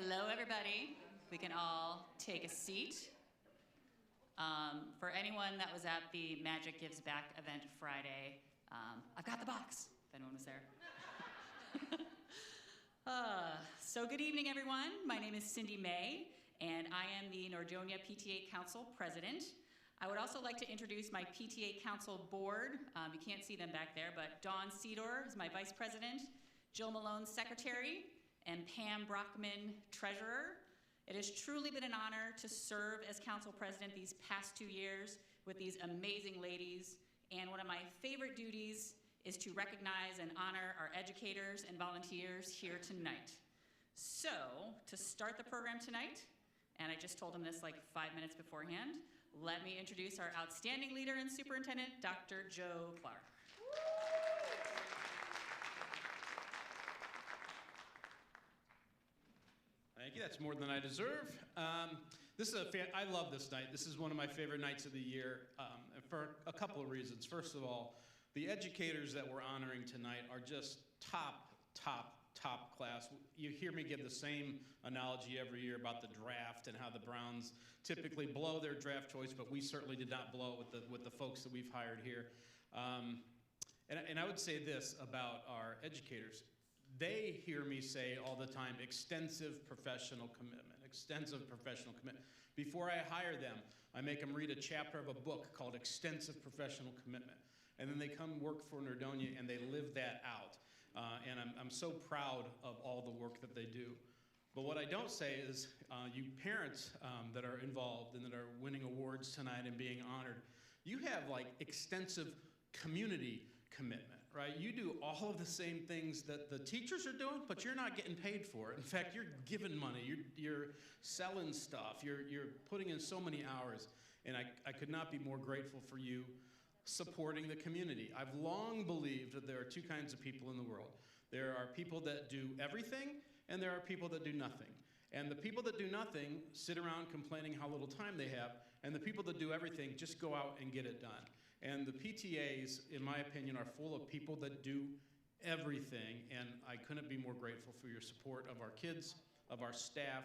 Hello, everybody. We can all take a seat. For anyone that was at the Magic Gives Back event Friday, I've got the box, if anyone was there. So good evening, everyone. My name is Cindy May, and I am the Nordonia PTA Council President. I would also like to introduce my PTA Council Board. You can't see them back there, but Dawn Cedor is my Vice President, Jill Malone, Secretary, and Pam Brockman, Treasurer. It has truly been an honor to serve as Council President these past 2 years with these amazing ladies, and one of my favorite duties is to recognize and honor our educators and volunteers here tonight. So, to start the program tonight, and I just told them this like 5 minutes beforehand, let me introduce our outstanding leader and superintendent, Dr. Joe Clark. Thank you. That's more than I deserve. I love this night. This is one of my favorite nights of the year for a couple of reasons. First of all, the educators that we're honoring tonight are just top class. You hear me give the same analogy every year about the draft and how the Browns typically blow their draft choice, but we certainly did not blow it with the folks that we've hired here. And I would say this about our educators. They hear me say all the time, extensive professional commitment, extensive professional commitment. Before I hire them, I make them read a chapter of a book called Extensive Professional Commitment. And then they come work for Nordonia and they live that out. And I'm so proud of all the work that they do. But what I don't say is, you parents that are involved and that are winning awards tonight and being honored, you have like extensive community commitment, right? You do all of the same things that the teachers are doing, but you're not getting paid for it. In fact, you're giving money, you're selling stuff, you're putting in so many hours, and I could not be more grateful for you supporting the community. I've long believed that there are two kinds of people in the world. There are people that do everything, and there are people that do nothing. And the people that do nothing sit around complaining how little time they have, and the people that do everything just go out and get it done. And the PTAs, in my opinion, are full of people that do everything, and I couldn't be more grateful for your support of our kids, of our staff,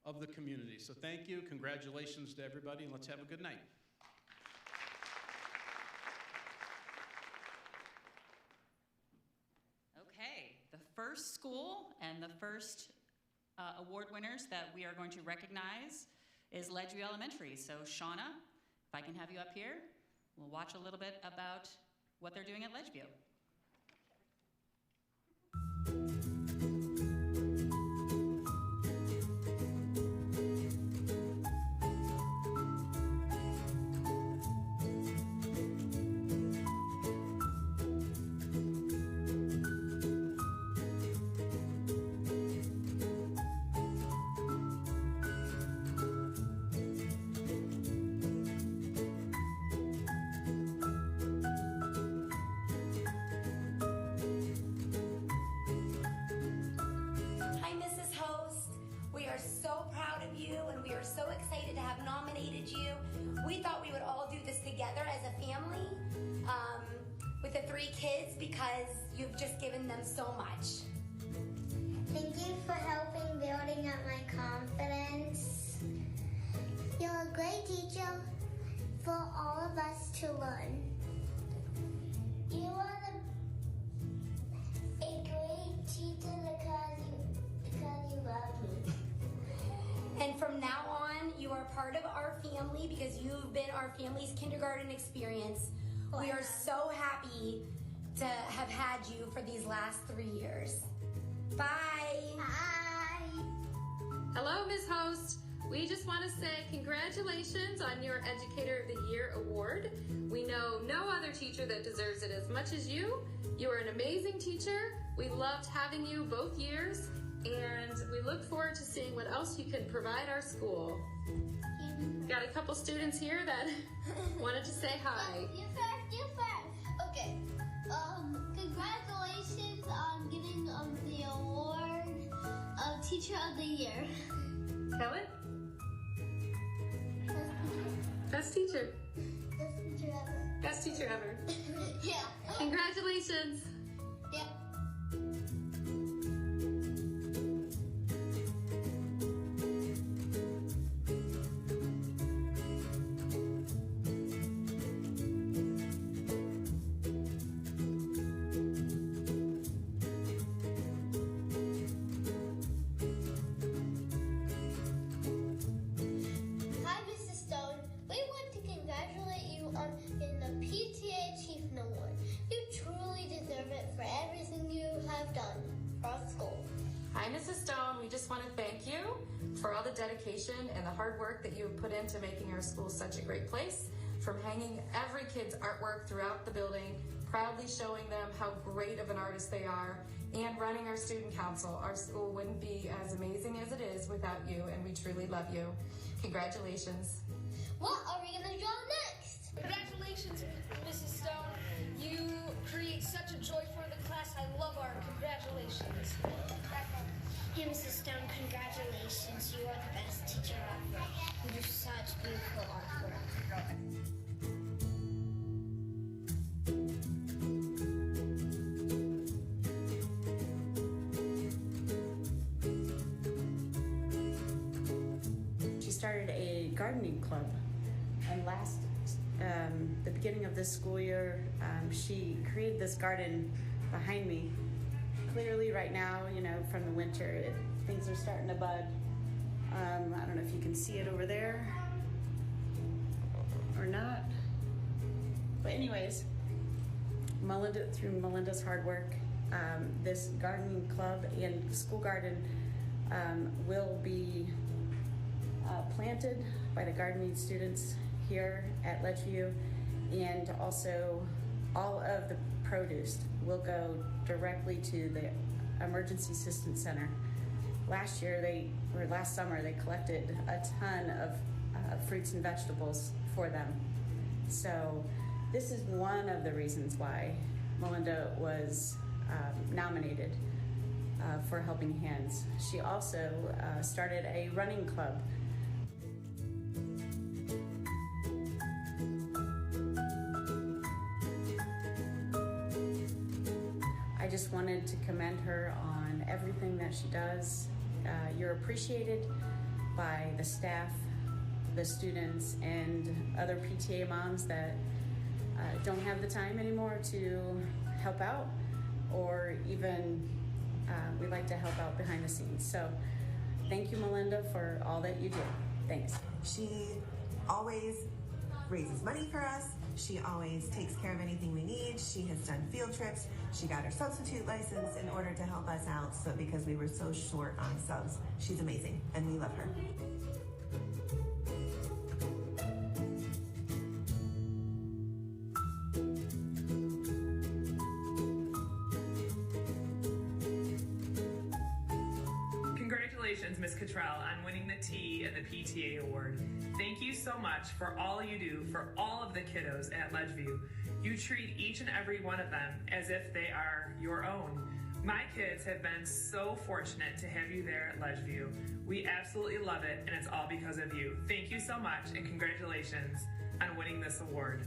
of the community. So thank you, congratulations to everybody, and let's have a good night. Okay, the first school and the first award winners that we are going to recognize is Ledgeview Elementary. So Shauna, if I can have you up here, we'll watch a little bit about what they're doing at Ledgeview. Together as a family with the 3 kids because you've just given them so much. Thank you for helping building up my confidence. You're a great teacher for all of us to learn. You are a great teacher because you love me. And from now on, you are part of our family because you've been our family's kindergarten experience. We are so happy to have had you for these last 3 years. Bye. Bye. Hello, Ms. Host. We just want to say congratulations on your Educator of the Year award. We know no other teacher that deserves it as much as you. You are an amazing teacher. We loved having you both years. And we look forward to seeing what else you can provide our school. Got a couple students here that wanted to say hi. You first. Okay. Congratulations on getting the award of Teacher of the Year. Kellen? Best teacher. Best teacher ever. Best teacher ever. Yeah. Congratulations. Yeah. have done for our school. Hi, Mrs. Stone. We just want to thank you for all the dedication and the hard work that you have put into making our school such a great place. From hanging every kid's artwork throughout the building, proudly showing them how great of an artist they are, and running our student council. Our school wouldn't be as amazing as it is without you, and we truly love you. Congratulations. What are we going to draw next? Congratulations, Mrs. Stone. You create such a joy for the class. I love art. Congratulations. Hey, Mrs. Stone, congratulations. You are the best teacher ever. You do such beautiful artwork. She started a gardening club, and the beginning of this school year, she created this garden behind me. Clearly right now, from the winter, things are starting to bud. I don't know if you can see it over there or not. But anyways, through Melinda's hard work, this gardening club and school garden will be planted by the gardening students here at Ledgeview, and also all of the produce will go directly to the Emergency Assistance Center. Last summer, they collected a ton of fruits and vegetables for them. So this is one of the reasons why Melinda was nominated for Helping Hands. She also started a running club. I just wanted to commend her on everything that she does. You're appreciated by the staff, the students, and other PTA moms that don't have the time anymore to help out, or even we like to help out behind the scenes. So thank you, Melinda, for all that you do. Thanks. She always raises money for us. She always takes care of anything we need. She has done field trips. She got her substitute license in order to help us out, so because we were so short on subs. She's amazing, and we love her. Congratulations, Ms. Cottrell, on winning the T and the PTA award. Thank you so much for all you do for all of the kiddos at Ledgeview. You treat each and every one of them as if they are your own. My kids have been so fortunate to have you there at Ledgeview. We absolutely love it, and it's all because of you. Thank you so much, and congratulations on winning this award.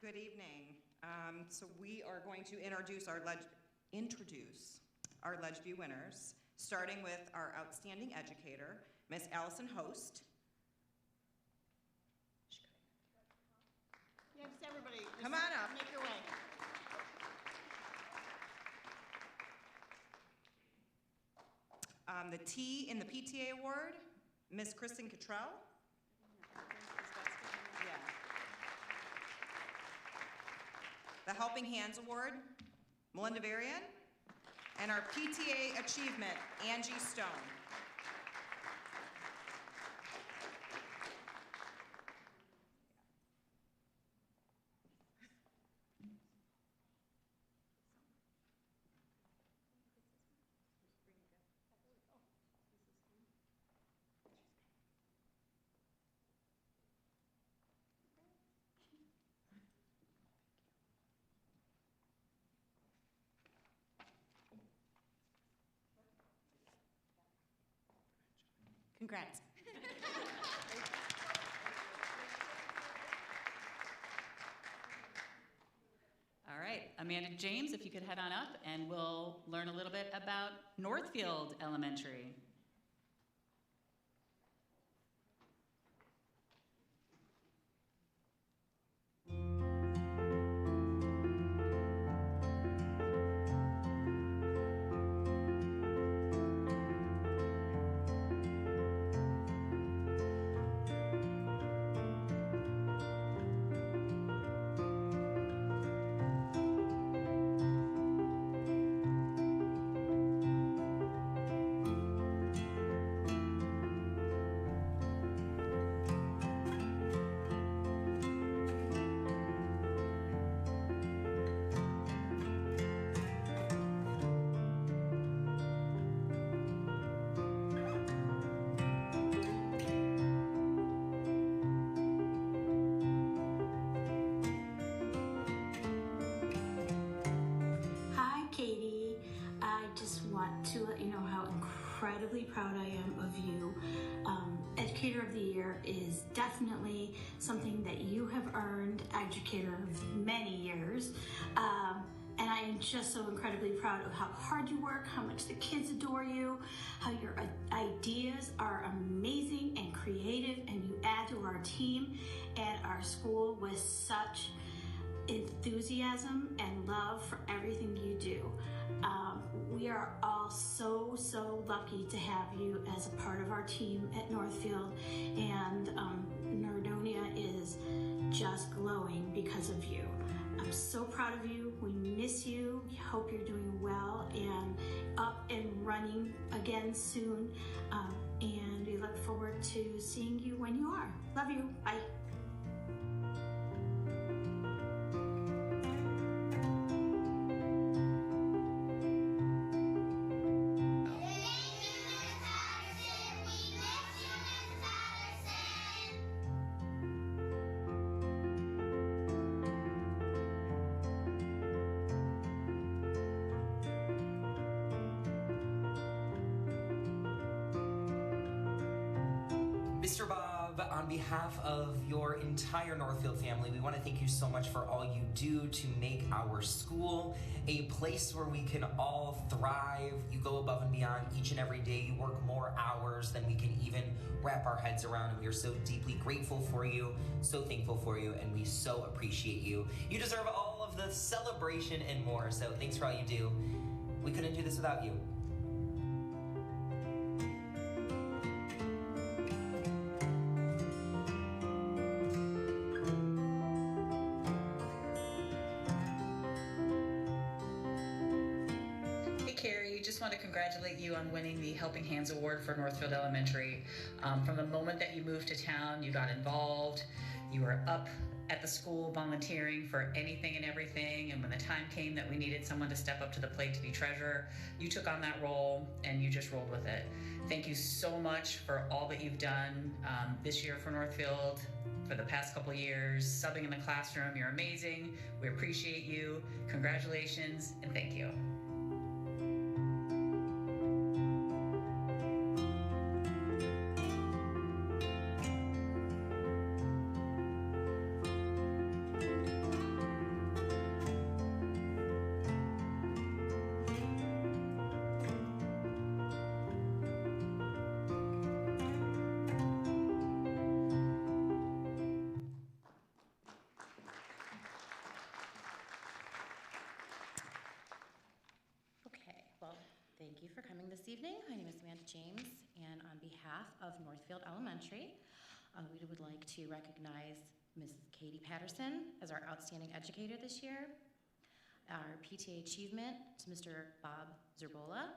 Good evening. So we are going to introduce our Ledgeview winners, starting with our outstanding educator, Miss Allison Host. Yeah, just everybody. Come on up. Make your way. The T in the PTA award, Miss Kristen Cottrell. The Helping Hands Award, Melinda Varian, and our PTA Achievement, Angie Stone. Congrats. All right, Amanda James, if you could head on up, and we'll learn a little bit about Northfield Elementary. Hi, Katie. I just want to let you know how incredibly proud I am of you. Educator of the Year is definitely something that you have earned, educator of many years. And I am just so incredibly proud of how hard you work, how much the kids adore you, how your ideas are amazing and creative, and you add to our team and our school with such enthusiasm and love for everything you do. We are all so lucky to have you as a part of our team at Northfield, and Nordonia is just glowing because of you. I'm so proud of you. We miss you. We hope you're doing well and up and running again soon. And we look forward to seeing you when you are. Love you. Bye. Mr. Bob, on behalf of your entire Northfield family, we want to thank you so much for all you do to make our school a place where we can all thrive. You go above and beyond each and every day. You work more hours than we can even wrap our heads around, and we are so deeply grateful for you, so thankful for you, and we so appreciate you. You deserve all of the celebration and more, so thanks for all you do. We couldn't do this without you. Carrie, just want to congratulate you on winning the Helping Hands Award for Northfield Elementary. From the moment that you moved to town, you got involved. You were up at the school volunteering for anything and everything, and when the time came that we needed someone to step up to the plate to be treasurer, you took on that role and you just rolled with it. Thank you so much for all that you've done this year for Northfield, for the past couple of years, subbing in the classroom. You're amazing. We appreciate you. Congratulations and thank you. Thank you for coming this evening. My name is Amanda James, and on behalf of Northfield Elementary, we would like to recognize Ms. Katie Patterson as our outstanding educator this year, our PTA achievement to Mr. Bob Zerbola,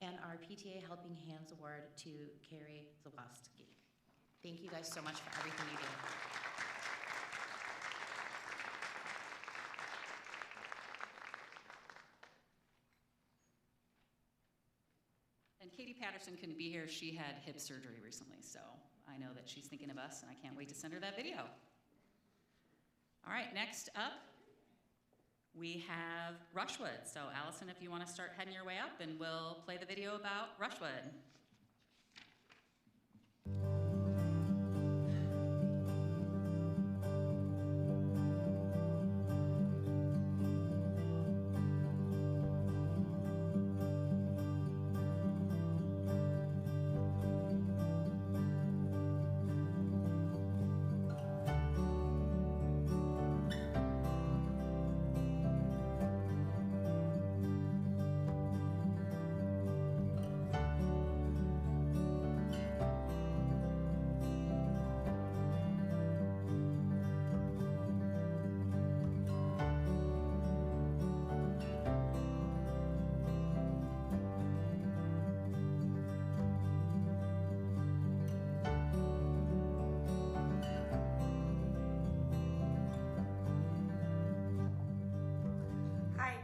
and our PTA Helping Hands Award to Carrie Zawalski. Thank you guys so much for everything you do. And Katie Patterson couldn't be here. She had hip surgery recently, so I know that she's thinking of us, and I can't wait to send her that video. All right, next up, we have Rushwood. So Allison, if you want to start heading your way up, and we'll play the video about Rushwood.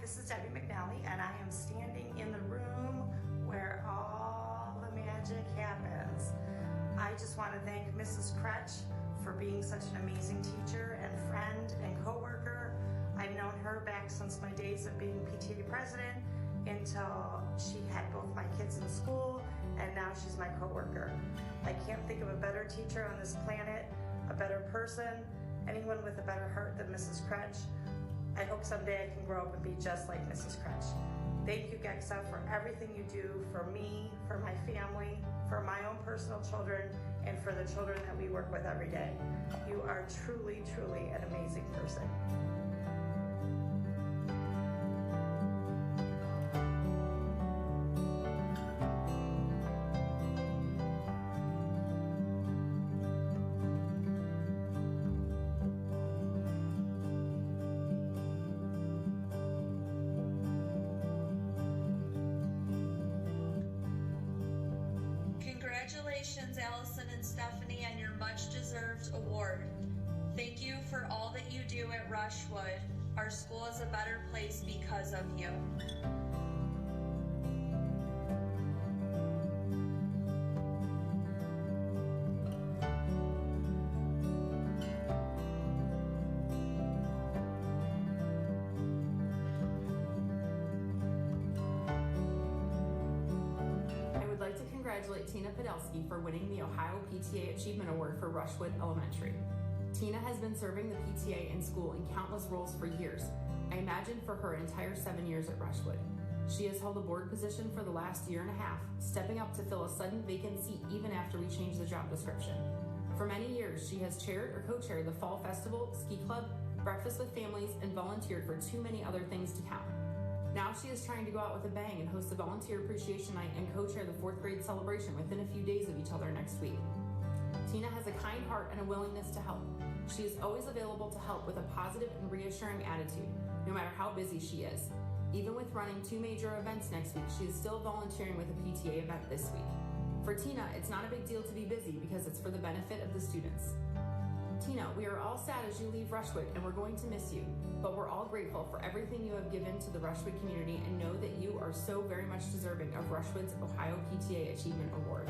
this is Debbie McNally, and I am standing in the room where all the magic happens. I just want to thank Mrs. Kretsch for being such an amazing teacher and friend and coworker. I've known her back since my days of being PTA president until she had both my kids in school, and now she's my coworker. I can't think of a better teacher on this planet, a better person, anyone with a better heart than Mrs. Kretsch. I hope someday I can grow up and be just like Mrs. Kretsch. Thank you, Gexa, for everything you do for me, for my family, for my own personal children, and for the children that we work with every day. You are truly, truly an amazing person. Congratulations, Allison and Stephanie, on your much-deserved award. Thank you for all that you do at Rushwood. Our school is a better place because of you. Congratulate Tina Podolsky for winning the Ohio PTA Achievement Award for Rushwood Elementary. Tina has been serving the PTA in school in countless roles for years. I imagine for her entire 7 years at Rushwood. She has held a board position for the last year and a half, stepping up to fill a sudden vacant seat even after we changed the job description. For many years, she has chaired or co-chaired the Fall Festival, Ski Club, Breakfast with Families, and volunteered for too many other things to count. Now she is trying to go out with a bang and host a volunteer appreciation night and co-chair the 4th grade celebration within a few days of each other next week. Tina has a kind heart and a willingness to help. She is always available to help with a positive and reassuring attitude, no matter how busy she is. Even with running 2 major events next week, she is still volunteering with a PTA event this week. For Tina, it's not a big deal to be busy because it's for the benefit of the students. Tina, we are all sad as you leave Rushwood and we're going to miss you, but we're all grateful for everything you have given to the Rushwood community and know that you are so very much deserving of Rushwood's Ohio PTA Achievement Award.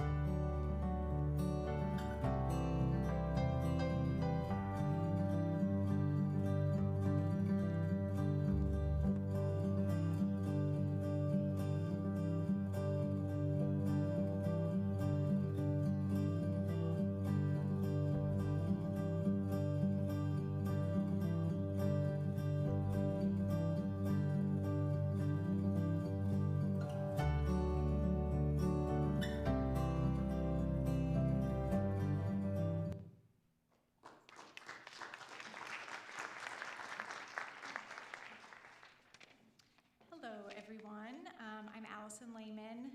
I'm Allison Lehman,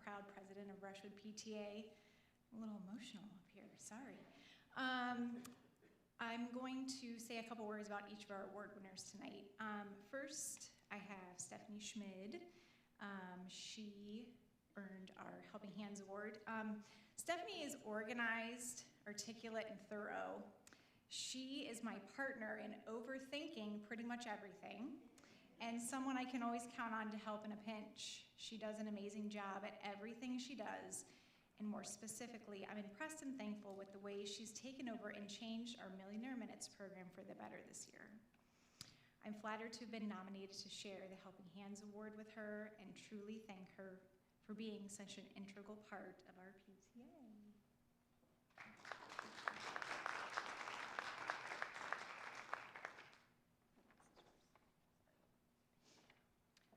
proud president of Rushwood PTA. I'm a little emotional up here, sorry. I'm going to say a couple words about each of our award winners tonight. First, I have Stephanie Schmid. She earned our Helping Hands Award. Stephanie is organized, articulate, and thorough. She is my partner in overthinking pretty much everything, and someone I can always count on to help in a pinch. She does an amazing job at everything she does, and more specifically, I'm impressed and thankful with the way she's taken over and changed our Millionaire Minutes program for the better this year. I'm flattered to have been nominated to share the Helping Hands Award with her and truly thank her for being such an integral part of our PTA.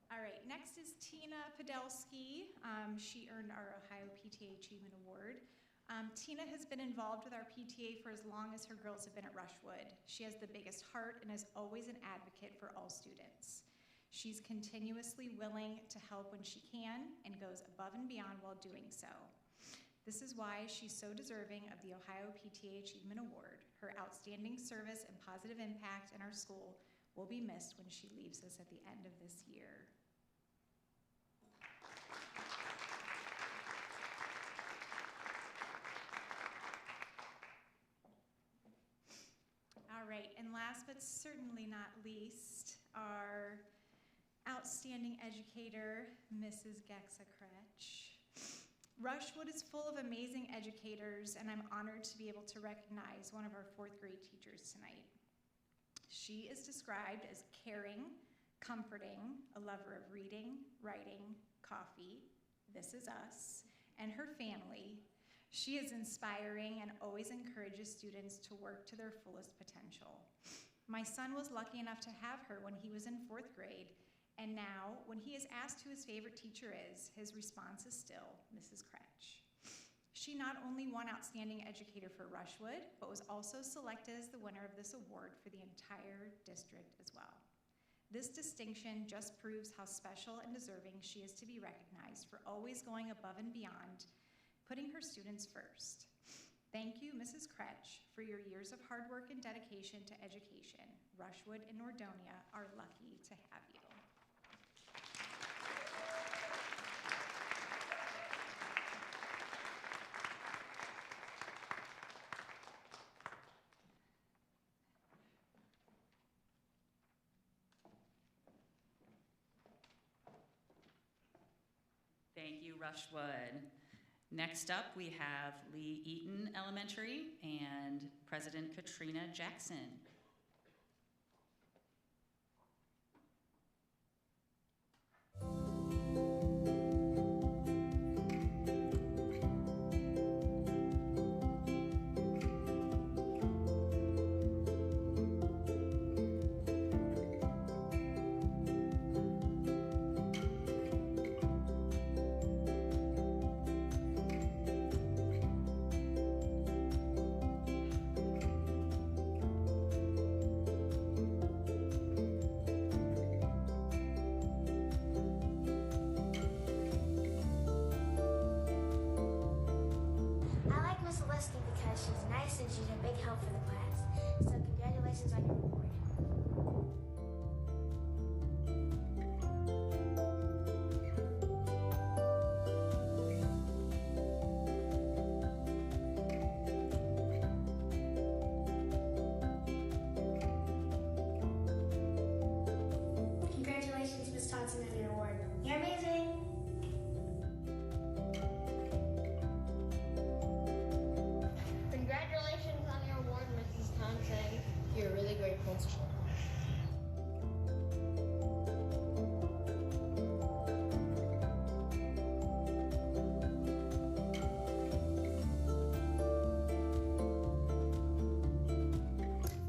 All right, next is Tina Podolsky. She earned our Ohio PTA Achievement Award. Tina has been involved with our PTA for as long as her girls have been at Rushwood. She has the biggest heart and is always an advocate for all students. She's continuously willing to help when she can and goes above and beyond while doing so. This is why she's so deserving of the Ohio PTA Achievement Award. Her outstanding service and positive impact in our school will be missed when she leaves us at the end of this year. All right, and last but certainly not least, our Outstanding educator, Mrs. Gexa Kretsch. Rushwood is full of amazing educators, and I'm honored to be able to recognize one of our 4th grade teachers tonight. She is described as caring, comforting, a lover of reading, writing, coffee, This Is Us, and her family. She is inspiring and always encourages students to work to their fullest potential. My son was lucky enough to have her when he was in 4th grade, and now, when he is asked who his favorite teacher is, his response is still Mrs. Kretsch. She not only won Outstanding Educator for Rushwood, but was also selected as the winner of this award for the entire district as well. This distinction just proves how special and deserving she is to be recognized for always going above and beyond, putting her students first. Thank you, Mrs. Kretsch, for your years of hard work and dedication to education. Rushwood and Nordonia are lucky to have you. Thank you, Rushwood. Next up, we have Lee Eaton Elementary and President Katrina Jackson. Because she's nice and she's a big help for the class. So congratulations on your award. Congratulations, Ms. Thompson, on your award. You're amazing. Congratulations on your award, Mrs. Thompson. You're a really great principal.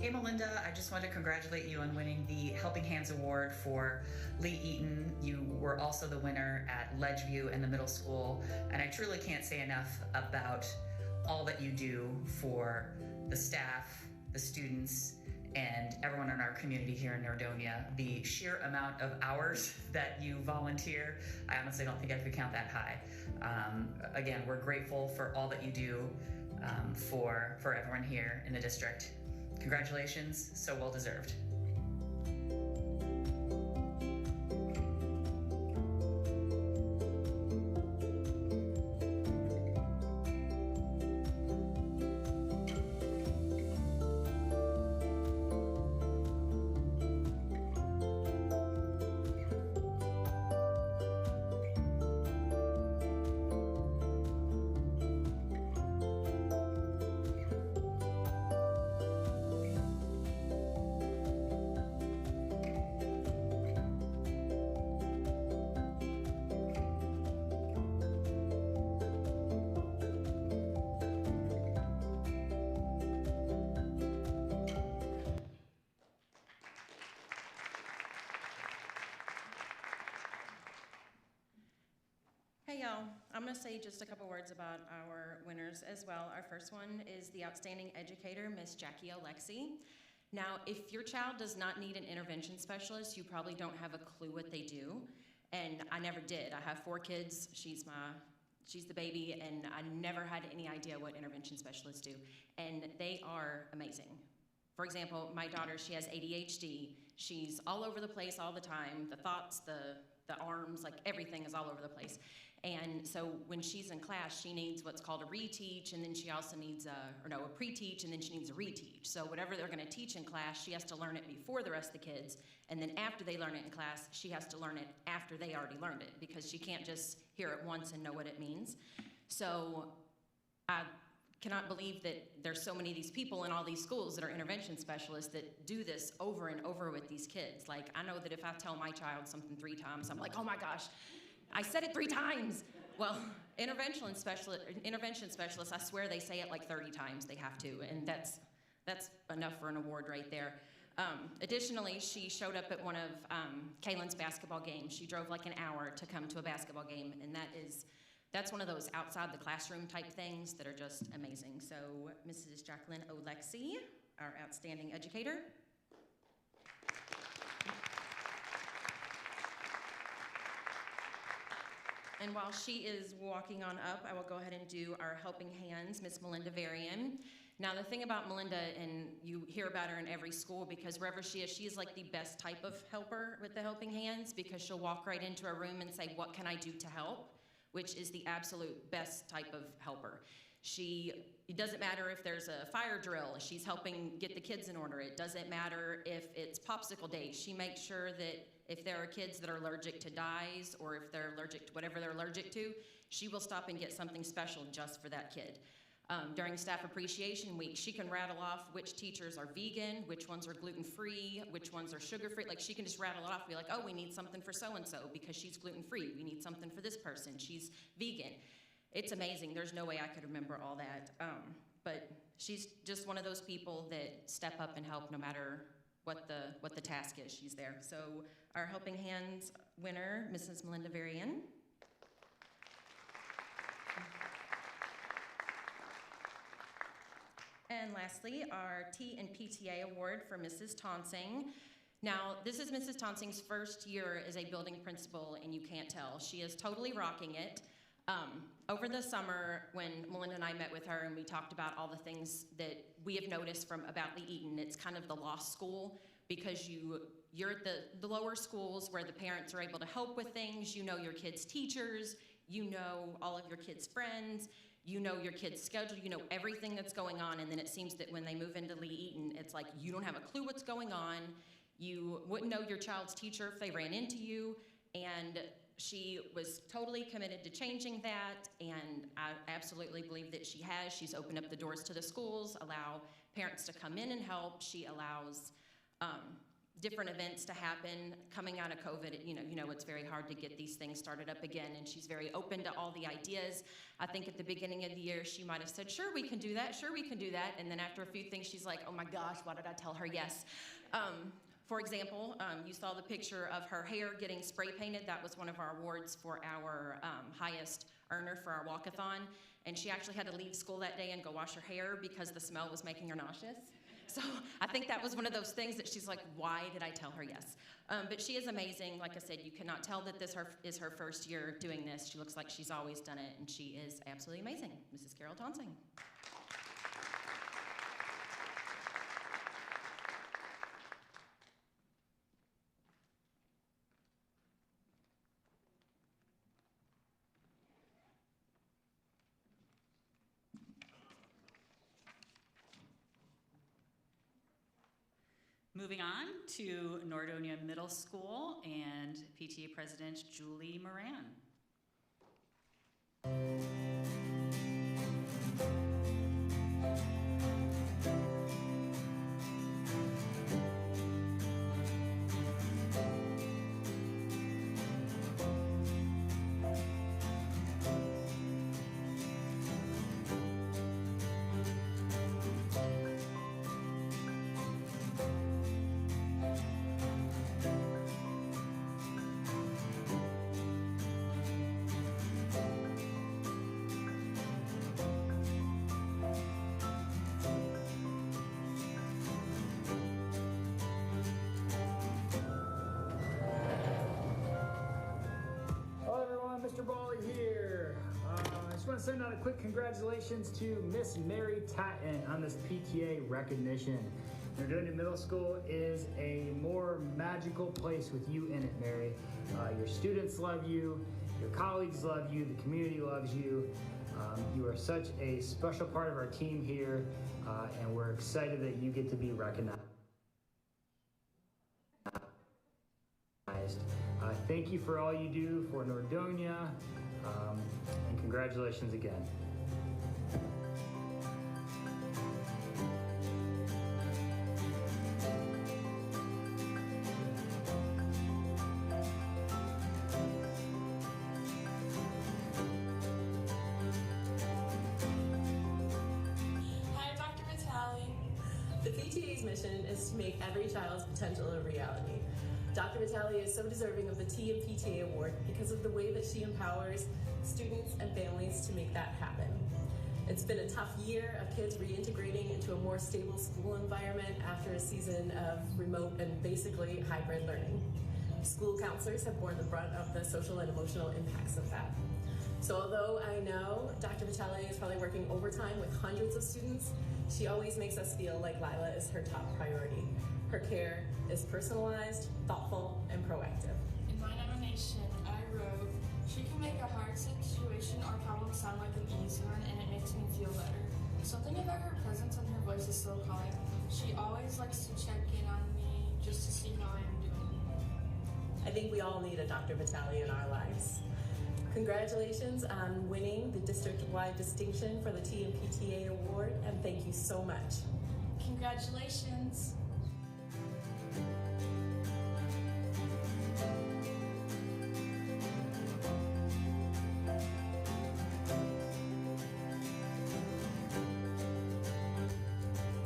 Hey Melinda, I just wanted to congratulate you on winning the Helping Hands Award for Lee Eaton. You were also the winner at Ledgeview in the middle school, and I truly can't say enough about all that you do for the staff, the students, and everyone in our community here in Nordonia. The sheer amount of hours that you volunteer, I honestly don't think I could count that high. Again, we're grateful for all that you do for everyone here in the district. Congratulations, so well deserved. Hey y'all, I'm going to say just a couple words about our winners as well. Our first one is the Outstanding Educator, Miss Jackie Alexi. Now, if your child does not need an intervention specialist, you probably don't have a clue what they do. And I never did. I have 4 kids. She's the baby, and I never had any idea what intervention specialists do. And they are amazing. For example, my daughter, she has ADHD. She's all over the place all the time. The thoughts, the the arms, like everything is all over the place. And so when she's in class, she needs what's called a reteach, and then she also needs a pre-teach, and then she needs a reteach. So whatever they're gonna teach in class, she has to learn it before the rest of the kids, and then after they learn it in class, she has to learn it after they already learned it, because she can't just hear it once and know what it means. So I cannot believe that there's so many of these people in all these schools that are intervention specialists that do this over and over with these kids. Like, I know that if I tell my child something 3 times, I'm like, oh my gosh, I said it 3 times. Well, intervention specialists, I swear they say it like 30 times, they have to, and that's enough for an award right there. Additionally, she showed up at one of Kaylin's basketball games. She drove like an hour to come to a basketball game, and that's one of those outside the classroom type things that are just amazing. So Mrs. Jacqueline Olexi, our outstanding educator. And while she is walking on up, I will go ahead and do our helping hands, Miss Melinda Varian. Now the thing about Melinda, and you hear about her in every school, because wherever she is like the best type of helper with the helping hands, because she'll walk right into a room and say, what can I do to help? Which is the absolute best type of helper. It doesn't matter if there's a fire drill, she's helping get the kids in order. It doesn't matter if it's popsicle day. She makes sure that if there are kids that are allergic to dyes, or if they're allergic to whatever they're allergic to, she will stop and get something special just for that kid. During Staff Appreciation Week, she can rattle off which teachers are vegan, which ones are gluten-free, which ones are sugar-free. Like, she can just rattle it off and be like, oh, we need something for so-and-so because she's gluten-free. We need something for this person, she's vegan. It's amazing. There's no way I could remember all that. But she's just one of those people that step up and help no matter what the task is. She's there. So our Helping Hands winner, Mrs. Melinda Varian. And lastly, our T and PTA award for Mrs. Tonsing. Now, this is Mrs. Tonsing's first year as a building principal, and you can't tell. She is totally rocking it. Over the summer, when Melinda and I met with her and we talked about all the things that we have noticed about Lee Eaton, it's kind of the lost school, because you're at the lower schools where the parents are able to help with things. You know your kids' teachers, you know all of your kids' friends, you know your kids' schedule, you know everything that's going on, and then it seems that when they move into Lee Eaton, it's like you don't have a clue what's going on. You wouldn't know your child's teacher if they ran into you, and she was totally committed to changing that, and I absolutely believe that she has. She's opened up the doors to the schools, allow parents to come in and help. She allows different events to happen. Coming out of COVID, you know it's very hard to get these things started up again, and she's very open to all the ideas. I think at the beginning of the year, she might have said, sure, we can do that, sure, we can do that, and then after a few things, she's like, oh my gosh, why did I tell her yes? For example, you saw the picture of her hair getting spray painted. That was one of our awards for our highest earner for our walkathon, and she actually had to leave school that day and go wash her hair because the smell was making her nauseous. So I think that was one of those things that she's like, why did I tell her yes? But she is amazing. Like I said, you cannot tell that this is her first year doing this. She looks like she's always done it, and she is absolutely amazing. Mrs. Carol Tonsing. Moving on to Nordonia Middle School and PTA President Julie Moran. Send out a quick congratulations to Miss Mary Tatton on this PTA recognition. Nordonia Middle School is a more magical place with you in it, Mary. Your students love you, your colleagues love you, the community loves you. You are such a special part of our team here, and we're excited that you get to be recognized. Thank you for all you do for Nordonia, and congratulations again. Hi, Dr. Vitale. The PTA's mission is to make every child's potential a reality. Dr. Vitale is so deserving of the T and PTA award because of the way that she empowers students and families to make that happen. It's been a tough year of kids reintegrating into a more stable school environment after a season of remote and basically hybrid learning. School counselors have borne the brunt of the social and emotional impacts of that. So although I know Dr. Vitale is probably working overtime with hundreds of students, she always makes us feel like Lila is her top priority. Her care is personalized, thoughtful, and proactive. In my nomination, I wrote, she can make a hard situation or problem sound like an easy one, and it makes me feel better. Something about her presence and her voice is so calming. She always likes to check in on me just to see how I am doing. I think we all need a Dr. Vitale in our lives. Congratulations on winning the district-wide distinction for the T and PTA award, and thank you so much. Congratulations.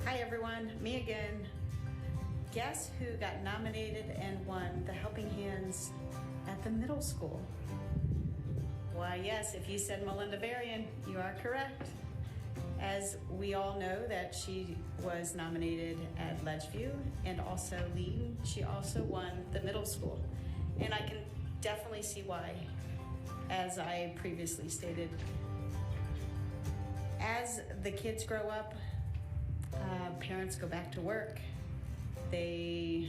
Hi everyone, me again. Guess who got nominated and won the Helping Hands at the middle school? Why yes, if you said Melinda Varian, you are correct. As we all know that she was nominated at Ledgeview and also Leeton, she also won the middle school. And I can definitely see why, as I previously stated. As the kids grow up, parents go back to work. The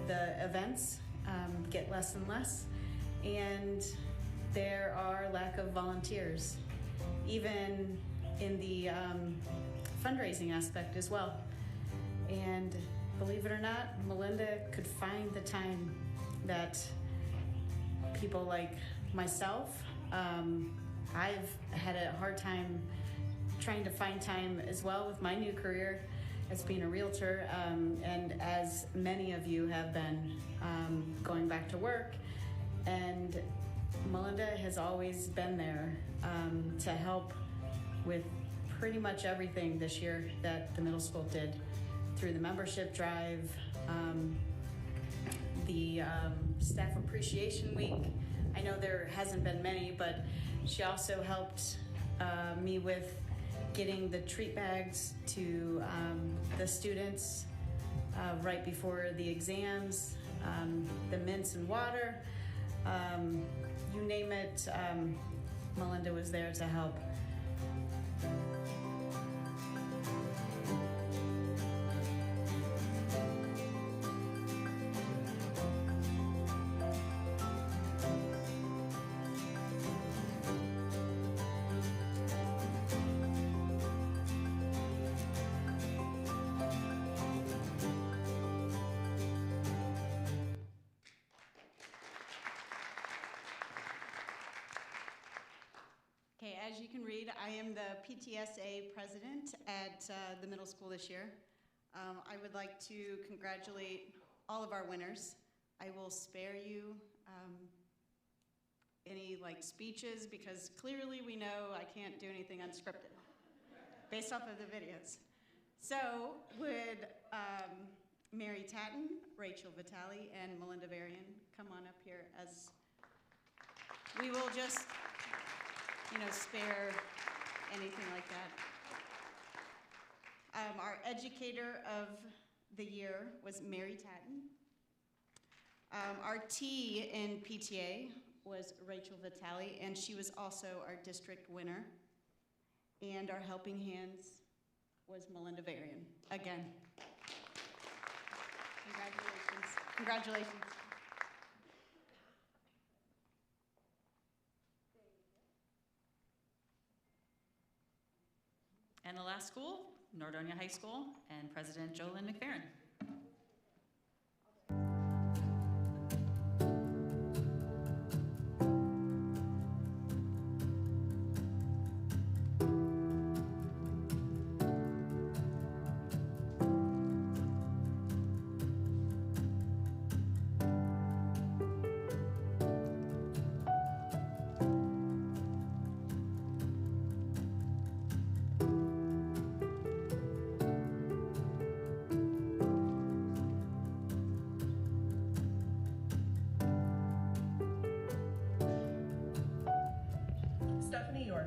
events get less and less, and there are lack of volunteers, even in the fundraising aspect as well. And believe it or not, Melinda could find the time that people like myself, I've had a hard time trying to find time as well with my new career as being a realtor, and as many of you have been going back to work. And Melinda has always been there to help with pretty much everything this year that the middle school did, through the membership drive, the staff appreciation week. I know there hasn't been many, but she also helped me with getting the treat bags to the students right before the exams, the mints and water, you name it, Melinda was there to help. Okay, as you can read, I am the PTSA president at the middle school this year. I would like to congratulate all of our winners. I will spare you any speeches because clearly we know I can't do anything unscripted based off of the videos. So would Mary Tatton, Rachel Vitale, and Melinda Varian come on up here, as we will just spare anything like that. Our educator of the year was Mary Tatton. Our T in PTA was Rachel Vitale, and she was also our district winner. And our Helping Hands was Melinda Varian, again. Congratulations. Congratulations. And the last school, Nordonia High School, and President Jolynn McFerrin.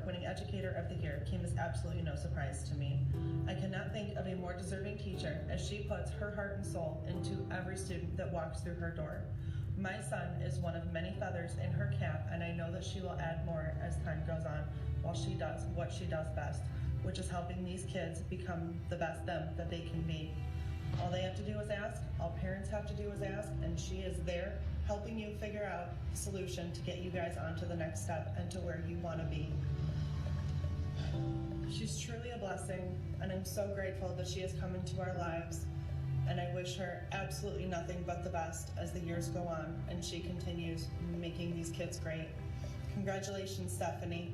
Winning Educator of the Year came as absolutely no surprise to me. I cannot think of a more deserving teacher as she puts her heart and soul into every student that walks through her door. My son is one of many feathers in her cap, and I know that she will add more as time goes on while she does what she does best, which is helping these kids become the best them that they can be. All they have to do is ask, all parents have to do is ask, and she is there helping you figure out a solution to get you guys on to the next step and to where you want to be. She's truly a blessing, and I'm so grateful that she has come into our lives, and I wish her absolutely nothing but the best as the years go on and she continues making these kids great. Congratulations, Stephanie.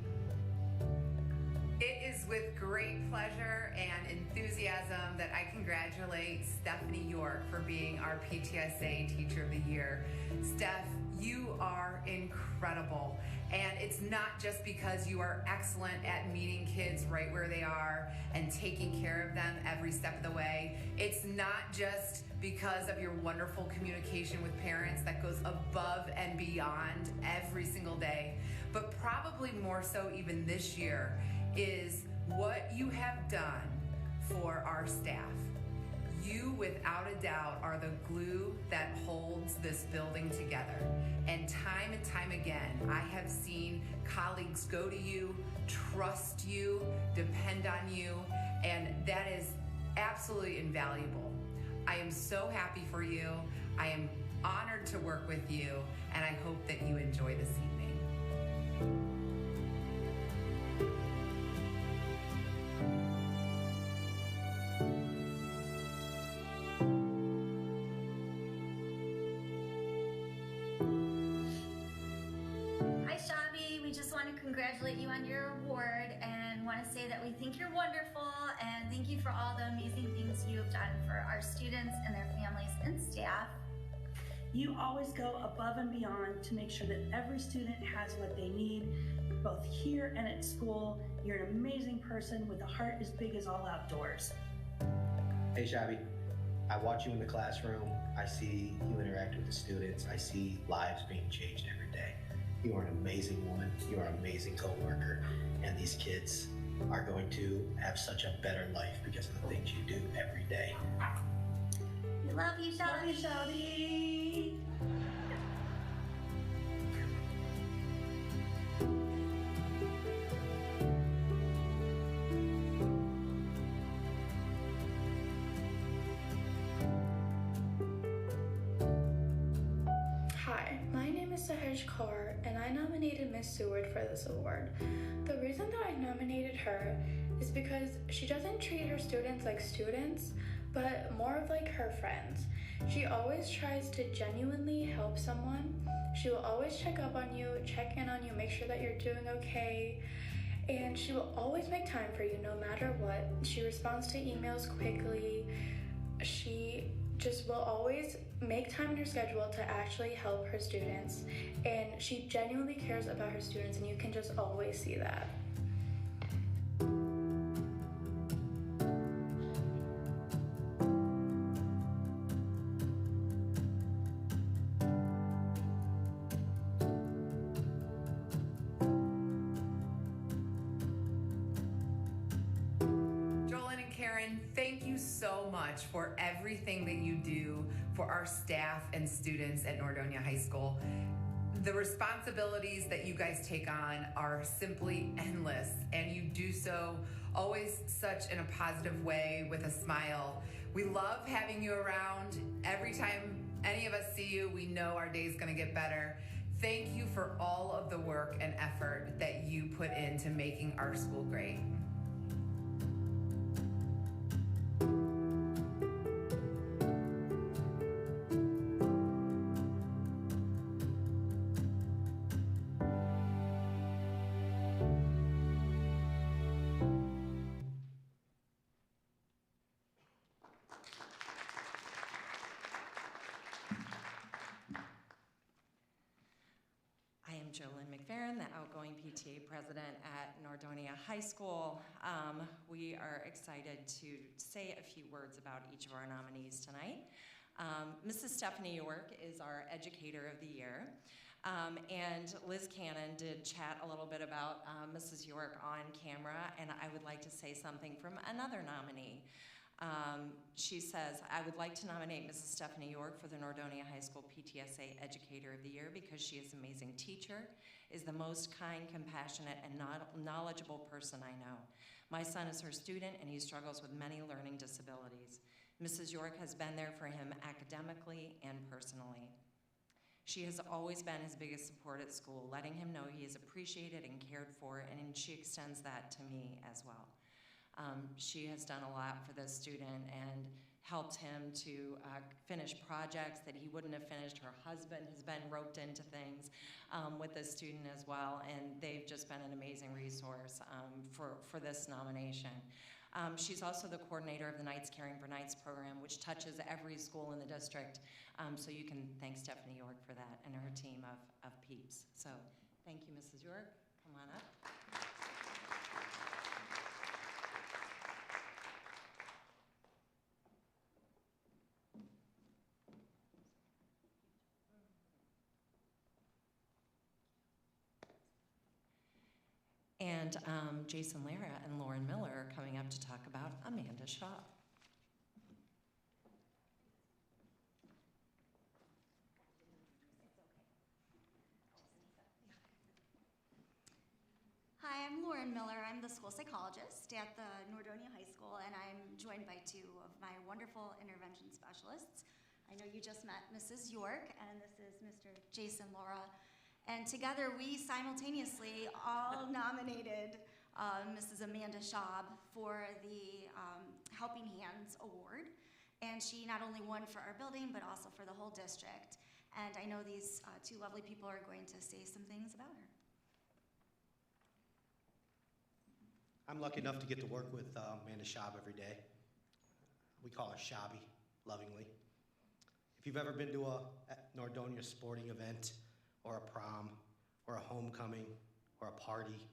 It is with great pleasure and enthusiasm that I congratulate Stephanie York for being our PTSA Teacher of the Year. Steph, you are incredible. And it's not just because you are excellent at meeting kids right where they are and taking care of them every step of the way. It's not just because of your wonderful communication with parents that goes above and beyond every single day, but probably more so even this year is what you have done for our staff. You, without a doubt, are the glue that holds this building together. And time again, I have seen colleagues go to you, trust you, depend on you, and that is absolutely invaluable. I am so happy for you. I am honored to work with you, and I hope that you enjoy this evening. Congratulate you on your award and want to say that we think you're wonderful and thank you for all the amazing things you have done for our students and their families and staff. You always go above and beyond to make sure that every student has what they need, both here and at school. You're an amazing person with a heart as big as all outdoors. Hey Shabby, I watch you in the classroom. I see you interact with the students. I see lives being changed every day. You are an amazing woman, you are an amazing co-worker, and these kids are going to have such a better life because of the things you do every day. We love you, Shelby. Love you, Shelby. Hi, my name is Sahaj Kaur, and I nominated Miss Seward for this award. The reason that I nominated her is because she doesn't treat her students like students, but more of like her friends. She always tries to genuinely help someone. She will always check up on you, check in on you, make sure that you're doing okay, and she will always make time for you no matter what. She responds to emails quickly. She just will always make time in her schedule to actually help her students, and she genuinely cares about her students, and you can just always see that. Thank you so much for everything that you do for our staff and students at Nordonia High School. The responsibilities that you guys take on are simply endless, and you do so always such in a positive way with a smile. We love having you around. Every time any of us see you, we know our day's gonna get better. Thank you for all of the work and effort that you put into making our school great. Jolynn McFerrin, the outgoing PTA president at Nordonia High School. We are excited to say a few words about each of our nominees tonight. Mrs. Stephanie York is our Educator of the Year. And Liz Cannon did chat a little bit about Mrs. York on camera, and I would like to say something from another nominee. She says, I would like to nominate Mrs. Stephanie York for the Nordonia High School PTSA Educator of the Year because she is an amazing teacher, is the most kind, compassionate, and knowledgeable person I know. My son is her student, and he struggles with many learning disabilities. Mrs. York has been there for him academically and personally. She has always been his biggest support at school, letting him know he is appreciated and cared for, and she extends that to me as well. She has done a lot for this student and helped him to finish projects that he wouldn't have finished. Her husband has been roped into things with this student as well, and they've just been an amazing resource for this nomination. She's also the coordinator of the Knights Caring for Knights program, which touches every school in the district. So you can thank Stephanie York for that and her team of peeps. So thank you, Mrs. York. Come on up. And Jason Lara and Lauren Miller are coming up to talk about Amanda Shaw. Hi, I'm Lauren Miller. I'm the school psychologist at the Nordonia High School, and I'm joined by two of my wonderful intervention specialists. I know you just met Mrs. York, and this is Mr. Jason Laura. And together we simultaneously all nominated Mrs. Amanda Schaub for the Helping Hands Award. And she not only won for our building, but also for the whole district. And I know these two lovely people are going to say some things about her. I'm lucky enough to get to work with Amanda Schaub every day. We call her Shabby, lovingly. If you've ever been to a Nordonia sporting event, or a prom, or a homecoming, or a party,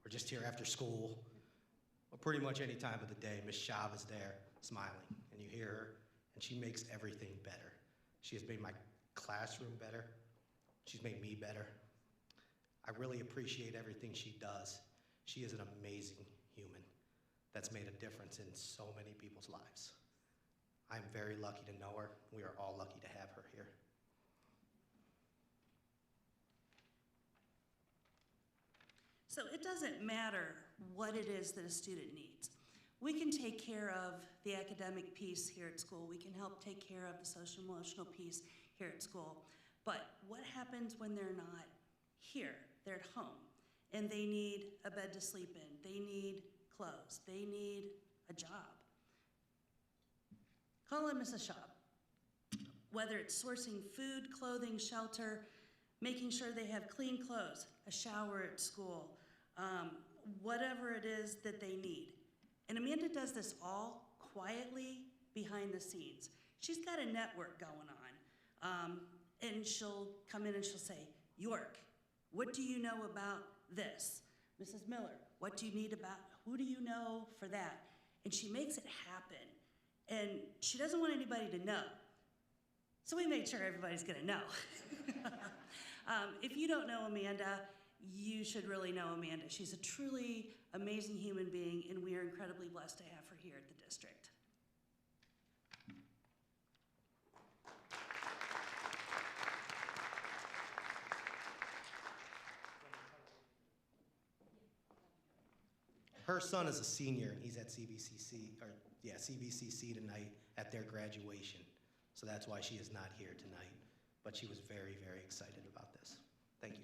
or just here after school, or pretty much any time of the day, Miss Schaub is there smiling, and you hear her, and she makes everything better. She has made my classroom better. She's made me better. I really appreciate everything she does. She is an amazing human that's made a difference in so many people's lives. I'm very lucky to know her. We are all lucky to have her here. So it doesn't matter what it is that a student needs. We can take care of the academic piece here at school. We can help take care of the social emotional piece here at school. But what happens when they're not here? They're at home and they need a bed to sleep in. They need clothes. They need a job. Call in Mrs. Schaub. Whether it's sourcing food, clothing, shelter, making sure they have clean clothes, a shower at school, whatever it is that they need. And Amanda does this all quietly behind the scenes. She's got a network going on. And she'll come in and she'll say, York, what do you know about this? Mrs. Miller, what do you need about, who do you know for that? And she makes it happen. And she doesn't want anybody to know. So we made sure everybody's gonna know. If you don't know Amanda, you should really know Amanda. She's a truly amazing human being, and we are incredibly blessed to have her here at the district. her son is a senior, and he's at CVCC tonight at their graduation. So that's why she is not here tonight. But she was very, very excited about this. Thank you.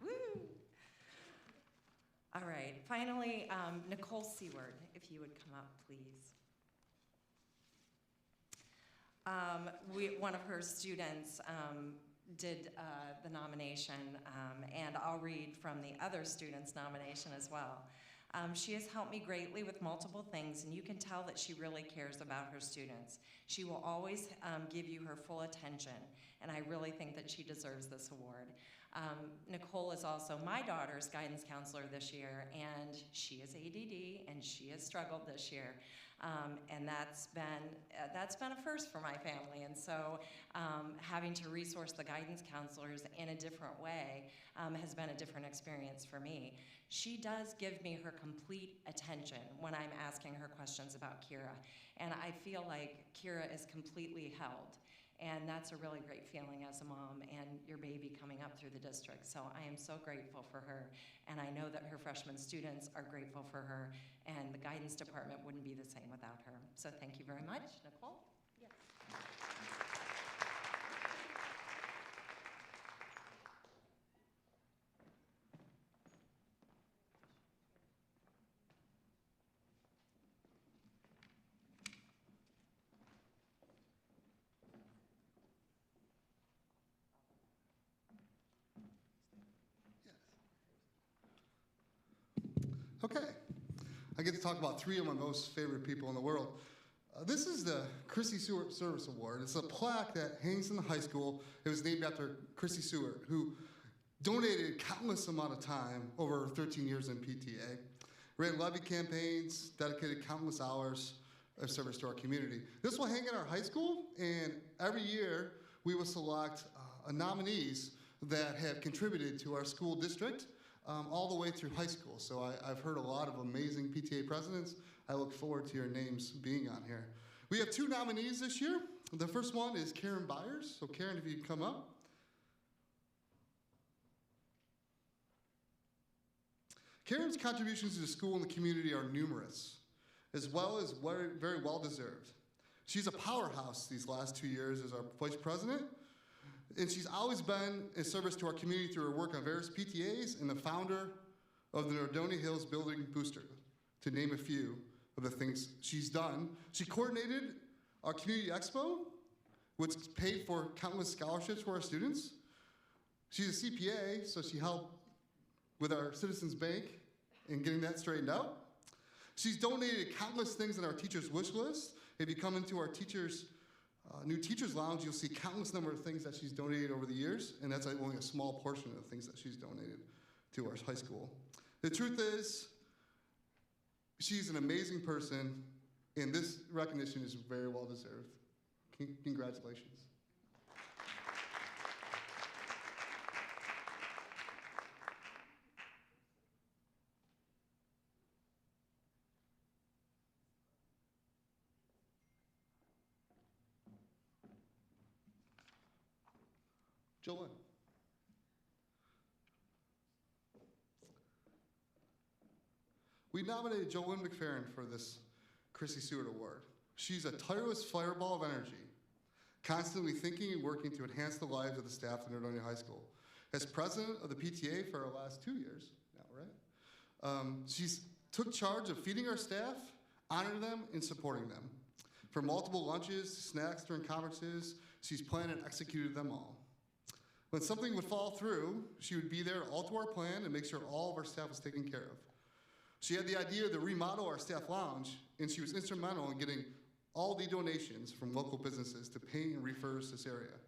Woo! All right, finally, Nicole Seward, if you would come up, please. One of her students did the nomination, and I'll read from the other student's nomination as well. She has helped me greatly with multiple things, and you can tell that she really cares about her students. She will always give you her full attention, and I really think that she deserves this award. Nicole is also my daughter's guidance counselor this year, and she is ADD, and she has struggled this year. And that's been a first for my family, and so having to resource the guidance counselors in a different way has been a different experience for me. She does give me her complete attention when I'm asking her questions about Kira, and I feel like Kira is completely held. And that's a really great feeling as a mom and your baby coming up through the district. So I am so grateful for her. And I know that her freshman students are grateful for her. And the guidance department wouldn't be the same without her. So thank you very much, Nicole. Yes. Okay, I get to talk about three of my most favorite people in the world. This is the Chrissy Seward Service Award. It's a plaque that hangs in the high school. It was named after Chrissy Seward, who donated countless amount of time over 13 years in PTA, ran levy campaigns, dedicated countless hours of service to our community. This will hang in our high school, and every year we will select nominees that have contributed to our school district all the way through high school. So I've heard a lot of amazing PTA presidents. I look forward to your names being on here. We have two nominees this year. The first one is Karen Byers. So Karen, if you come up. Karen's contributions to the school and the community are numerous, as well as very, very well deserved. She's a powerhouse these last 2 years as our vice president, and she's always been in service to our community through her work on various PTAs and the founder of the Nordonia Hills Building Booster, to name a few of the things she's done. She coordinated our community expo, which paid for countless scholarships for our students. She's a CPA, so she helped with our Citizens Bank in getting that straightened out. She's donated countless things in our teachers' wish list. If you come into our new teachers lounge, you'll see countless number of things that she's donated over the years, and that's only a small portion of the things that she's donated to our high school. The truth is, she's an amazing person, and this recognition is very well deserved. Congratulations. Jolynn. We nominated Jolynn McFerrin for this Chrissy Seward Award. She's a tireless fireball of energy, constantly thinking and working to enhance the lives of the staff at Nordonia High School. As president of the PTA for our last 2 years now, right? She's took charge of feeding our staff, honoring them, and supporting them. From multiple lunches, snacks during conferences, she's planned and executed them all. When something would fall through, she would be there to alter our plan and make sure all of our staff was taken care of. She had the idea to remodel our staff lounge, and she was instrumental in getting all the donations from local businesses to paint and refurbish this area.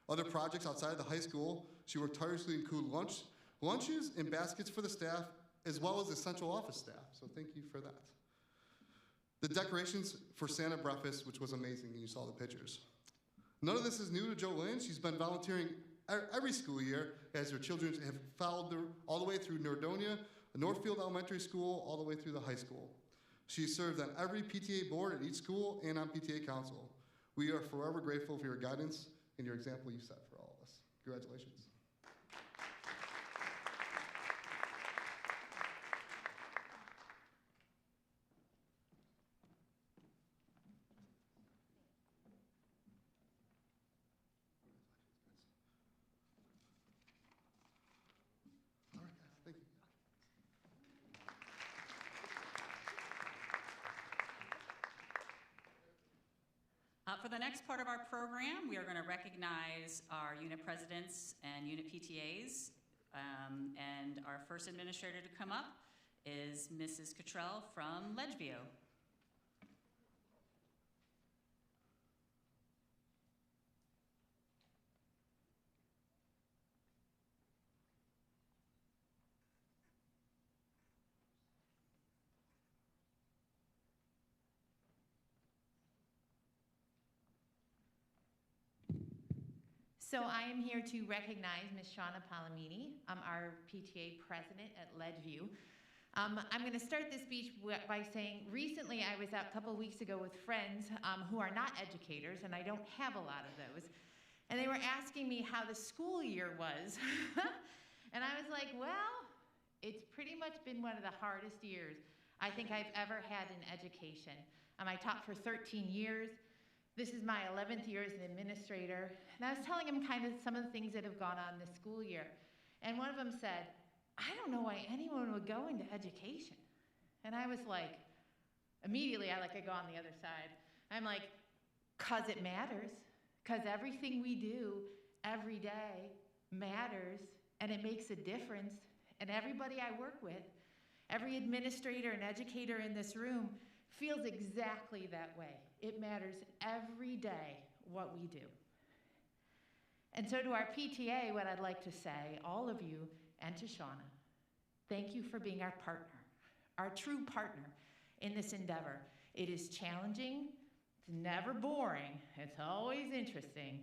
Other projects outside of the high school, she worked tirelessly to include lunches and baskets for the staff, as well as the central office staff, so thank you for that. The decorations for Santa breakfast, which was amazing, and you saw the pictures. None of this is new to Jolynn. She's been volunteering every school year as her children have followed all the way through Nordonia, Northfield Elementary School, all the way through the high school. She served on every PTA board at each school and on PTA council. We are forever grateful for your guidance and your example you set for all of us. Congratulations. All right, thank you. For the next part of our program, we are going to recognize our unit presidents and unit PTAs. And our first administrator to come up is Mrs. Cottrell from Ledgeview. So I am here to recognize Ms. Shauna Palomini, our PTA president at Ledgeview. I'm going to start this speech by saying recently I was out a couple weeks ago with friends who are not educators, and I don't have a lot of those. And they were asking me how the school year was. And I was like, well, it's pretty much been one of the hardest years I think I've ever had in education. I taught for 13 years. This is my 11th year as an administrator, and I was telling him kind of some of the things that have gone on this school year. And one of them said, I don't know why anyone would go into education. And I was like, immediately I go on the other side. I'm like, 'cause it matters, 'cause everything we do every day matters, and it makes a difference. And everybody I work with, every administrator and educator in this room feels exactly that way. It matters every day what we do. And so to our PTA, what I'd like to say, all of you, and to Shauna, thank you for being our partner, our true partner in this endeavor. It is challenging, it's never boring, it's always interesting.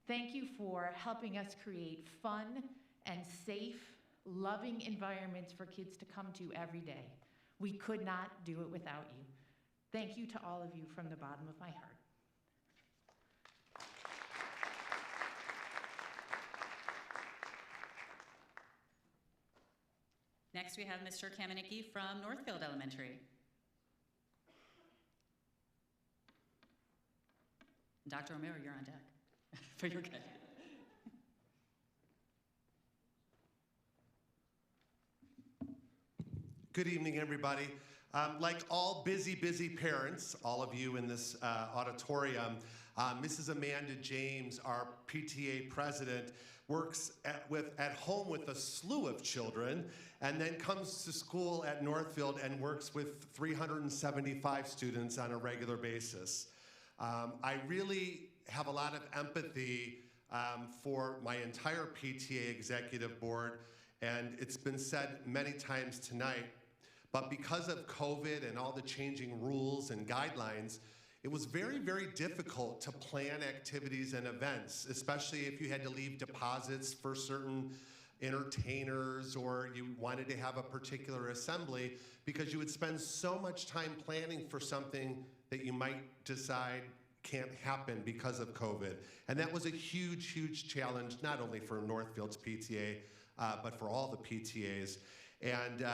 Thank you for helping us create fun and safe, loving environments for kids to come to every day. We could not do it without you. Thank you to all of you from the bottom of my heart. Next, we have Mr. Kamenicki from Northfield Elementary. Dr. O'Meara, you're on deck. For your good. Good evening, everybody. Like all busy parents, all of you in this auditorium, Mrs. Amanda James, our PTA president, works at home with a slew of children and then comes to school at Northfield and works with 375 students on a regular basis. I really have a lot of empathy for my entire PTA executive board, and it's been said many times tonight, but because of COVID and all the changing rules and guidelines, it was very, very difficult to plan activities and events, especially if you had to leave deposits for certain entertainers or you wanted to have a particular assembly, because you would spend so much time planning for something that you might decide can't happen because of COVID. And that was a huge, huge challenge, not only for Northfield's PTA, but for all the PTAs. And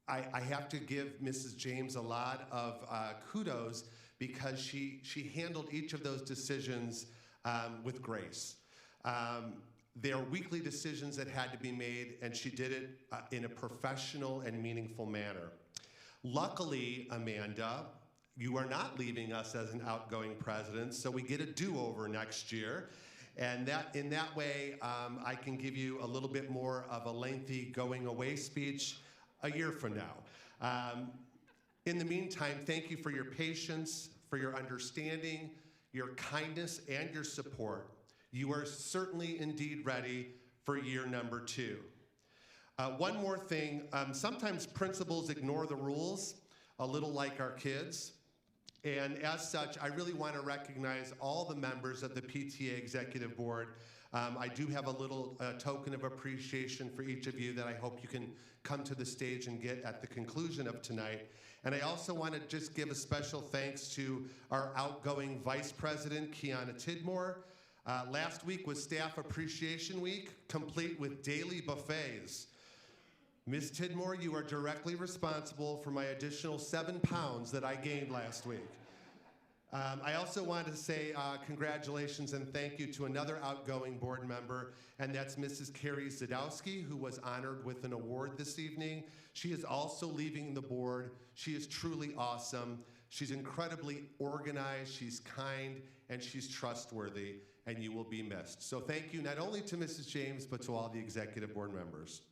I have to give Mrs. James a lot of kudos, because she handled each of those decisions with grace. There are weekly decisions that had to be made, and she did it in a professional and meaningful manner. Luckily, Amanda, you are not leaving us as an outgoing president, so we get a do-over next year. And in that way, I can give you a little bit more of a lengthy going away speech a year from now. In the meantime, thank you for your patience, for your understanding, your kindness, and your support. You are certainly indeed ready for year number 2. One more thing, sometimes principals ignore the rules, a little like our kids. And as such, I really want to recognize all the members of the PTA Executive Board. I do have a little token of appreciation for each of you that I hope you can come to the stage and get at the conclusion of tonight. And I also want to just give a special thanks to our outgoing Vice President, Kiana Tidmore, Last week was Staff Appreciation Week, complete with daily buffets. Ms. Tidmore, you are directly responsible for my additional 7 pounds that I gained last week. I also wanted to say congratulations and thank you to another outgoing board member, and that's Mrs. Carrie Zadowski, who was honored with an award this evening. She is also leaving the board. She is truly awesome. She's incredibly organized, she's kind, and she's trustworthy, and you will be missed. So thank you not only to Mrs. James, but to all the executive board members.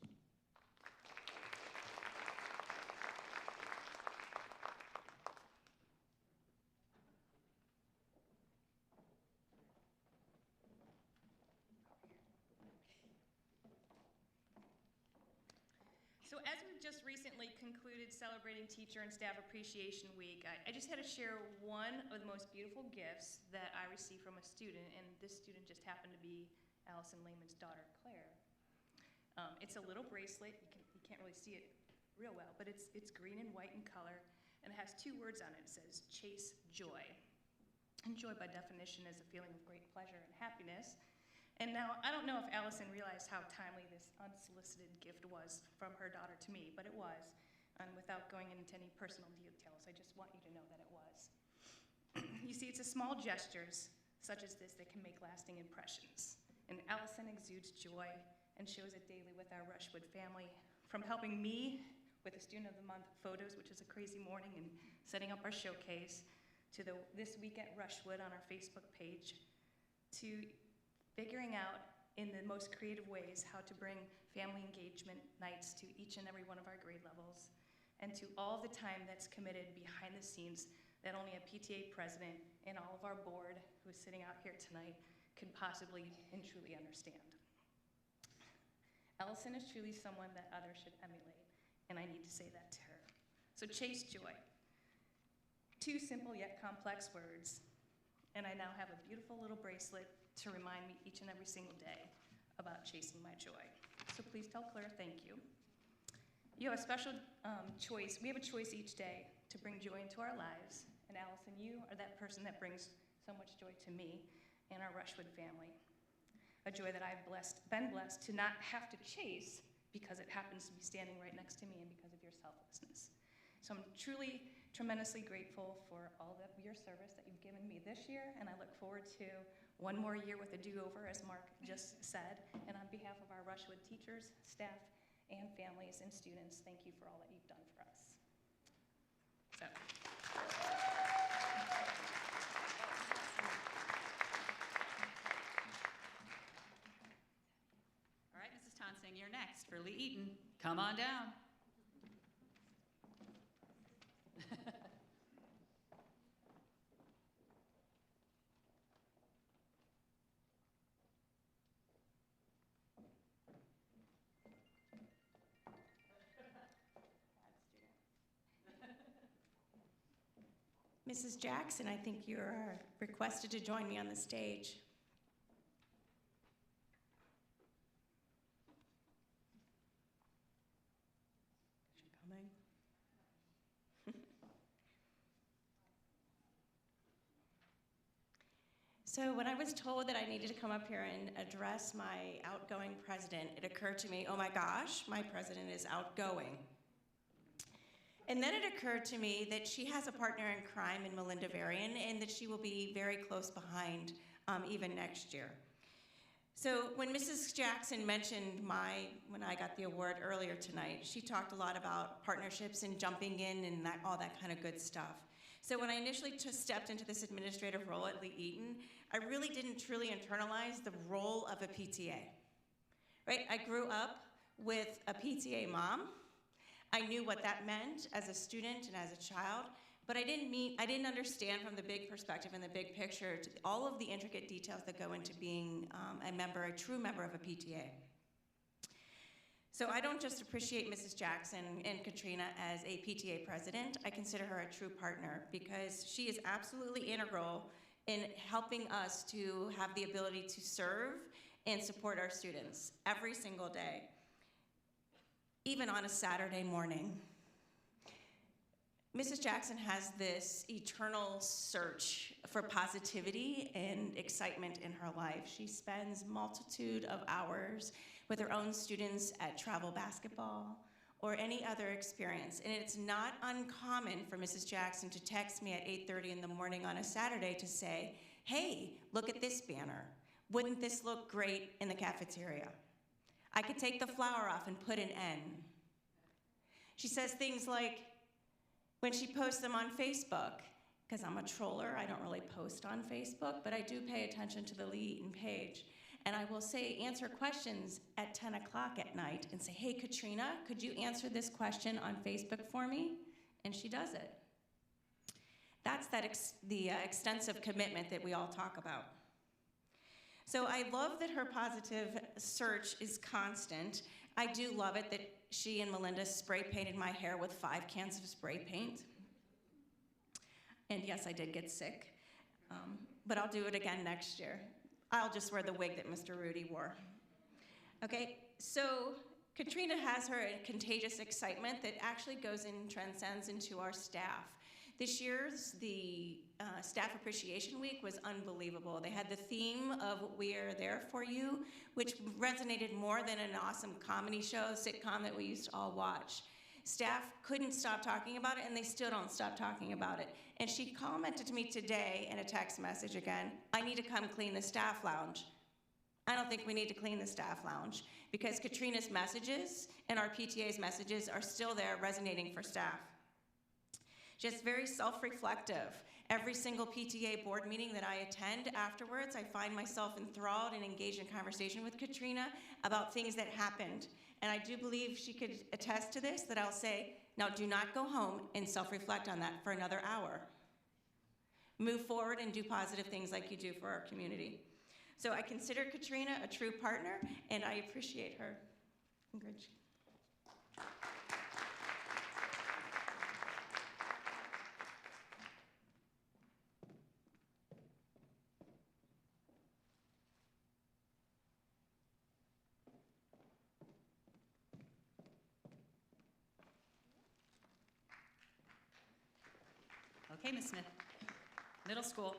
So as we've just recently concluded celebrating Teacher and Staff Appreciation Week, I just had to share one of the most beautiful gifts that I received from a student, and this student just happened to be Allison Lehman's daughter, Claire. It's a little bracelet. You can't really see it real well, but it's green and white in color, and it has 2 words on it. It says, "Chase joy." And joy, by definition, is a feeling of great pleasure and happiness. And now, I don't know if Allison realized how timely this unsolicited gift was from her daughter to me, but it was. And without going into any personal details, I just want you to know that it was. You see, it's the small gestures such as this that can make lasting impressions. And Allison exudes joy and shows it daily with our Rushwood family, from helping me with the Student of the Month photos, which is a crazy morning, and setting up our showcase, to This Week at Rushwood on our Facebook page, to figuring out in the most creative ways how to bring family engagement nights to each and every one of our grade levels, and to all the time that's committed behind the scenes that only a PTA president and all of our board, who is sitting out here tonight, could possibly and truly understand. Allison is truly someone that others should emulate, and I need to say that to her. So chase joy. 2 simple yet complex words, and I now have a beautiful little bracelet to remind me each and every single day about chasing my joy. So please tell Claire thank you. You have a special choice. We have a choice each day to bring joy into our lives. And Allison, you are that person that brings so much joy to me and our Rushwood family. A joy that I've been blessed to not have to chase because it happens to be standing right next to me and because of your selflessness. So I'm truly tremendously grateful for all of your service that you've given me this year, and I look forward to one more year with a do-over, as Mark just said. And on behalf of our Rushwood teachers, staff, and families and students, thank you for all that you've done for us. So. All right, Mrs. Tonsing, you're next for Lee Eaton. Come on down. Mrs. Jackson, I think you are requested to join me on the stage. Is she coming? So when I was told that I needed to come up here and address my outgoing president, it occurred to me, oh my gosh, my president is outgoing. And then it occurred to me that she has a partner in crime in Melinda Varian, and that she will be very close behind even next year. So when Mrs. Jackson mentioned when I got the award earlier tonight, she talked a lot about partnerships and jumping in and all that kind of good stuff. So when I initially stepped into this administrative role at Lee Eaton, I really didn't truly internalize the role of a PTA, right? I grew up with a PTA mom. I knew what that meant as a student and as a child, but I didn't understand from the big perspective and the big picture all of the intricate details that go into being a true member of a PTA. So I don't just appreciate Mrs. Jackson and Katrina as a PTA president, I consider her a true partner because she is absolutely integral in helping us to have the ability to serve and support our students every single day, even on a Saturday morning. Mrs. Jackson has this eternal search for positivity and excitement in her life. She spends multitude of hours with her own students at travel basketball or any other experience. And it's not uncommon for Mrs. Jackson to text me at 8:30 in the morning on a Saturday to say, hey, look at this banner. Wouldn't this look great in the cafeteria? I could take the flower off and put an N. She says things like, when she posts them on Facebook, because I'm a troller, I don't really post on Facebook, but I do pay attention to the Lee Eaton page. And I will say, answer questions at 10 o'clock at night and say, hey, Katrina, could you answer this question on Facebook for me? And she does it. That's the extensive commitment that we all talk about. So I love that her positive search is constant. I do love it that she and Melinda spray painted my hair with 5 cans of spray paint. And yes, I did get sick, but I'll do it again next year. I'll just wear the wig that Mr. Rudy wore. Okay, so Katrina has her contagious excitement that actually goes and transcends into our staff. This year's Staff Appreciation Week was unbelievable. They had the theme of We Are There For You, which resonated more than an awesome comedy show, sitcom that we used to all watch. Staff couldn't stop talking about it, and they still don't stop talking about it. And she commented to me today in a text message again, I need to come clean the staff lounge. I don't think we need to clean the staff lounge because Katrina's messages and our PTA's messages are still there resonating for staff. Just very self-reflective. Every single PTA board meeting that I attend afterwards, I find myself enthralled and engaged in conversation with Katrina about things that happened. And I do believe she could attest to this, that I'll say, now do not go home and self-reflect on that for another hour. Move forward and do positive things like you do for our community. So I consider Katrina a true partner, and I appreciate her. Congratulations. Okay, Ms. Smith. Middle school.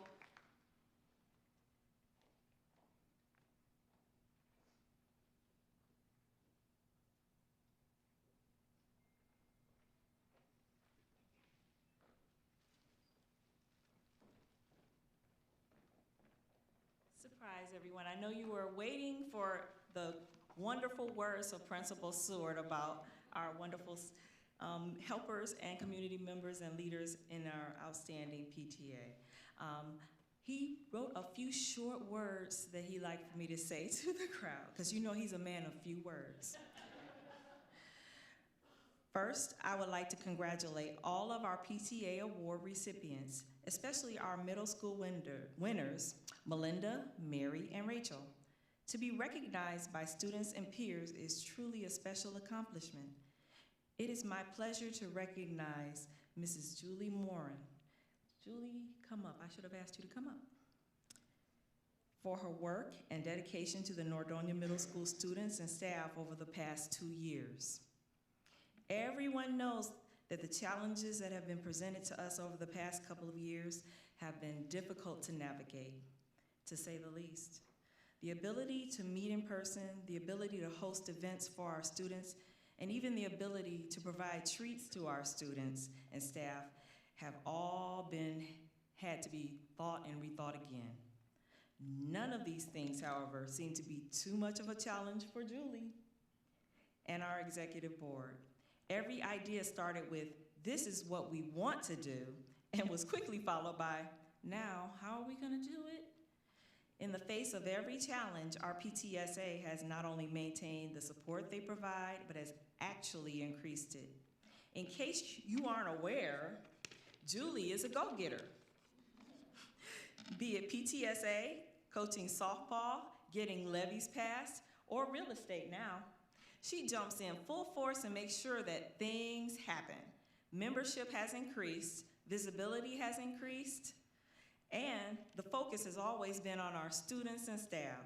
Surprise, everyone. I know you were waiting for the wonderful words of Principal Seward about our wonderful helpers and community members and leaders in our outstanding PTA. He wrote a few short words that he liked for me to say to the crowd, because you know he's a man of few words. First, I would like to congratulate all of our PTA award recipients, especially our middle school winners, Melinda, Mary, and Rachel. To be recognized by students and peers is truly a special accomplishment. It is my pleasure to recognize Mrs. Julie Morin. Julie, come up. I should have asked you to come up. For her work and dedication to the Nordonia Middle School students and staff over the past 2 years. Everyone knows that the challenges that have been presented to us over the past couple of years have been difficult to navigate, to say the least. The ability to meet in person, the ability to host events for our students, and even the ability to provide treats to our students and staff have all had to be thought and rethought again. None of these things, however, seem to be too much of a challenge for Julie and our executive board. Every idea started with, this is what we want to do, and was quickly followed by, now, how are we gonna do it? In the face of every challenge, our PTSA has not only maintained the support they provide, but has actually increased it. In case you aren't aware, Julie is a go-getter. Be it PTSA, coaching softball, getting levies passed, or real estate now, she jumps in full force and makes sure that things happen. Membership has increased, visibility has increased, and the focus has always been on our students and staff.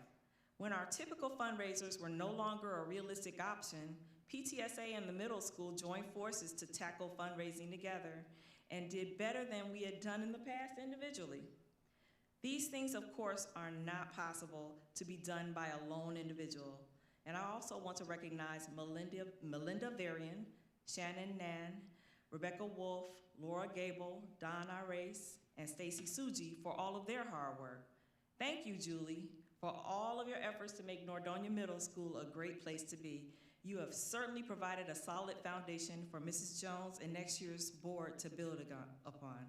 When our typical fundraisers were no longer a realistic option, PTSA and the middle school joined forces to tackle fundraising together. and did better than we had done in the past individually. These things, of course, are not possible to be done by a lone individual. And I also want to recognize Melinda Varian, Shannon Nan, Rebecca Wolf, Laura Gable, Don Arace, and Stacy Suji for all of their hard work. Thank you, Julie, for all of your efforts to make Nordonia Middle School a great place to be. You have certainly provided a solid foundation for Mrs. Jones and next year's board to build upon.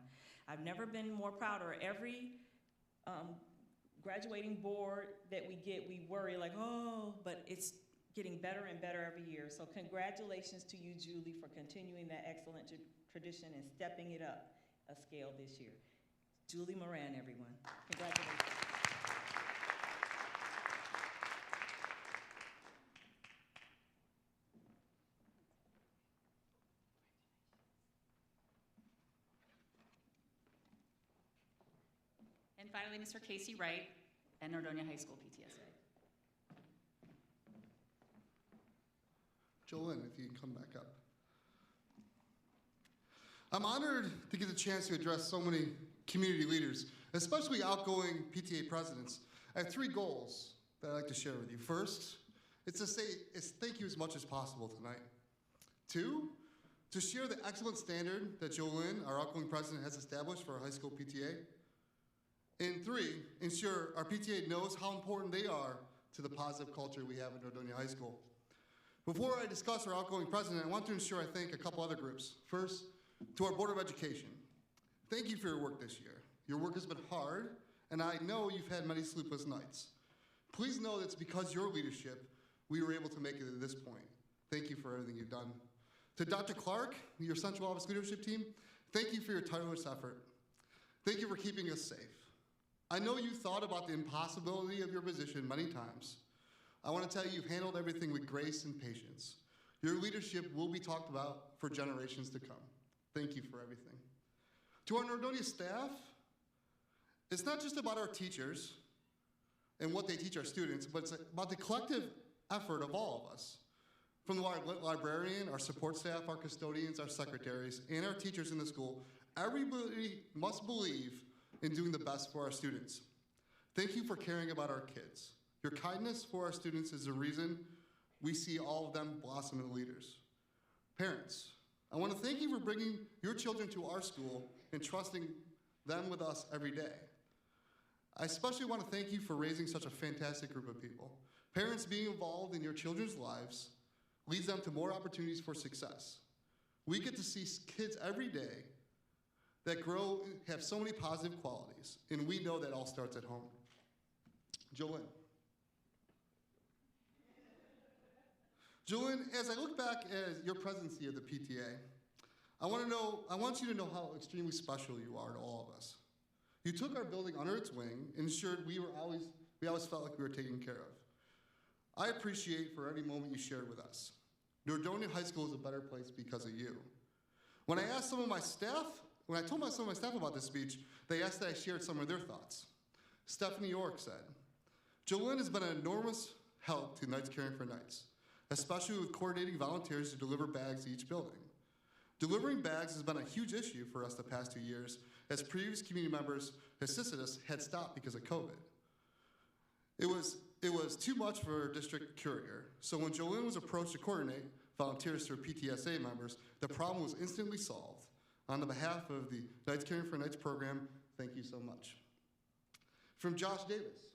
I've never been more prouder. Every graduating board that we get, we worry like, oh, but it's getting better and better every year. So congratulations to you, Julie, for continuing that excellent tradition and stepping it up a scale this year. Julie Moran, everyone. Congratulations. And finally, Mr. Casey Wright at Nordonia High School PTSA. Jolynn, if you can come back up. I'm honored to get the chance to address so many community leaders, especially outgoing PTA presidents. I have 3 goals that I'd like to share with you. First, it's to say thank you as much as possible tonight. 2, to share the excellent standard that Jolynn, our outgoing president, has established for our high school PTA. And 3, ensure our PTA knows how important they are to the positive culture we have at Nordonia High School. Before I discuss our outgoing president, I want to ensure I thank a couple other groups. First, to our Board of Education. Thank you for your work this year. Your work has been hard, and I know you've had many sleepless nights. Please know that it's because of your leadership we were able to make it to this point. Thank you for everything you've done. To Dr. Clark, your Central Office leadership team, thank you for your tireless effort. Thank you for keeping us safe. I know you thought about the impossibility of your position many times. I want to tell you you've handled everything with grace and patience. Your leadership will be talked about for generations to come. Thank you for everything. To our Nordonia staff, it's not just about our teachers and what they teach our students, but it's about the collective effort of all of us. From the librarian, our support staff, our custodians, our secretaries, and our teachers in the school, everybody must believe in doing the best for our students. Thank you for caring about our kids. Your kindness for our students is the reason we see all of them blossom into leaders. Parents, I want to thank you for bringing your children to our school and trusting them with us every day. I especially want to thank you for raising such a fantastic group of people. Parents being involved in your children's lives leads them to more opportunities for success. We get to see kids every day that grow and have so many positive qualities, and we know that all starts at home. Jolynn. Jolynn, as I look back at your presidency of the PTA, I want you to know how extremely special you are to all of us. You took our building under its wing and ensured we always felt like we were taken care of. I appreciate for every moment you shared with us. Nordonia High School is a better place because of you. When I told some of my staff about this speech, they asked that I shared some of their thoughts. Stephanie York said, Jolynn has been an enormous help to Knights Caring for Knights, especially with coordinating volunteers to deliver bags to each building. Delivering bags has been a huge issue for us the past 2 years, as previous community members who assisted us had stopped because of COVID. It was too much for our district courier, so when Jolynn was approached to coordinate volunteers through PTSA members, the problem was instantly solved. On the behalf of the Knights Caring for Knights program, thank you so much. From Josh Davis.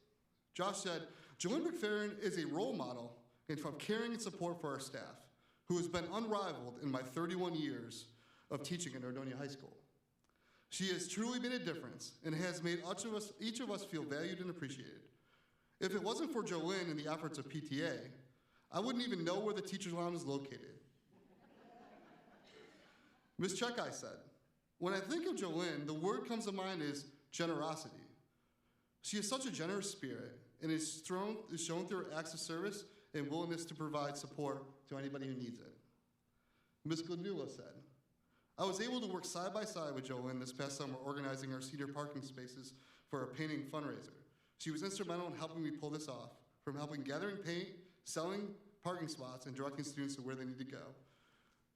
Josh said, Jolynn McFerrin is a role model of caring and support for our staff, who has been unrivaled in my 31 years of teaching at Nordonia High School. She has truly made a difference and has made each of us feel valued and appreciated. If it wasn't for Jolynn and the efforts of PTA, I wouldn't even know where the teacher's lounge is located. Ms. Chekai said, when I think of Jolynn, the word comes to mind is generosity. She has such a generous spirit and is shown through her acts of service and willingness to provide support to anybody who needs it. Ms. Gladula said, I was able to work side by side with Jolynn this past summer organizing our senior parking spaces for a painting fundraiser. She was instrumental in helping me pull this off, from helping gathering paint, selling parking spots, and directing students to where they need to go.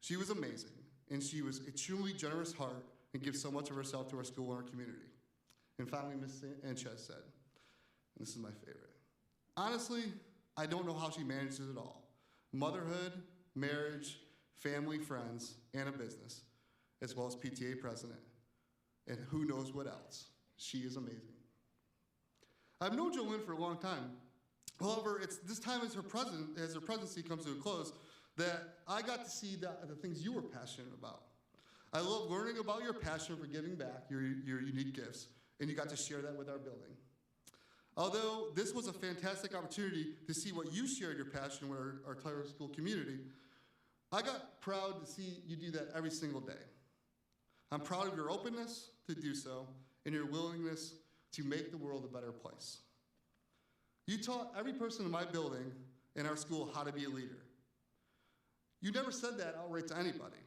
She was amazing, and she was a truly generous heart and gives so much of herself to our school and our community. And finally, Ms. Sanchez said, and this is my favorite, honestly, I don't know how she manages it all. Motherhood, marriage, family, friends, and a business, as well as PTA president, and who knows what else. She is amazing. I've known JoLynn for a long time. However, it's this time as her presidency comes to a close that I got to see the things you were passionate about. I love learning about your passion for giving back, your unique gifts, and you got to share that with our building. Although this was a fantastic opportunity to see what you shared your passion with our entire school community, I got proud to see you do that every single day. I'm proud of your openness to do so and your willingness to make the world a better place. You taught every person in my building and our school how to be a leader. You never said that outright to anybody,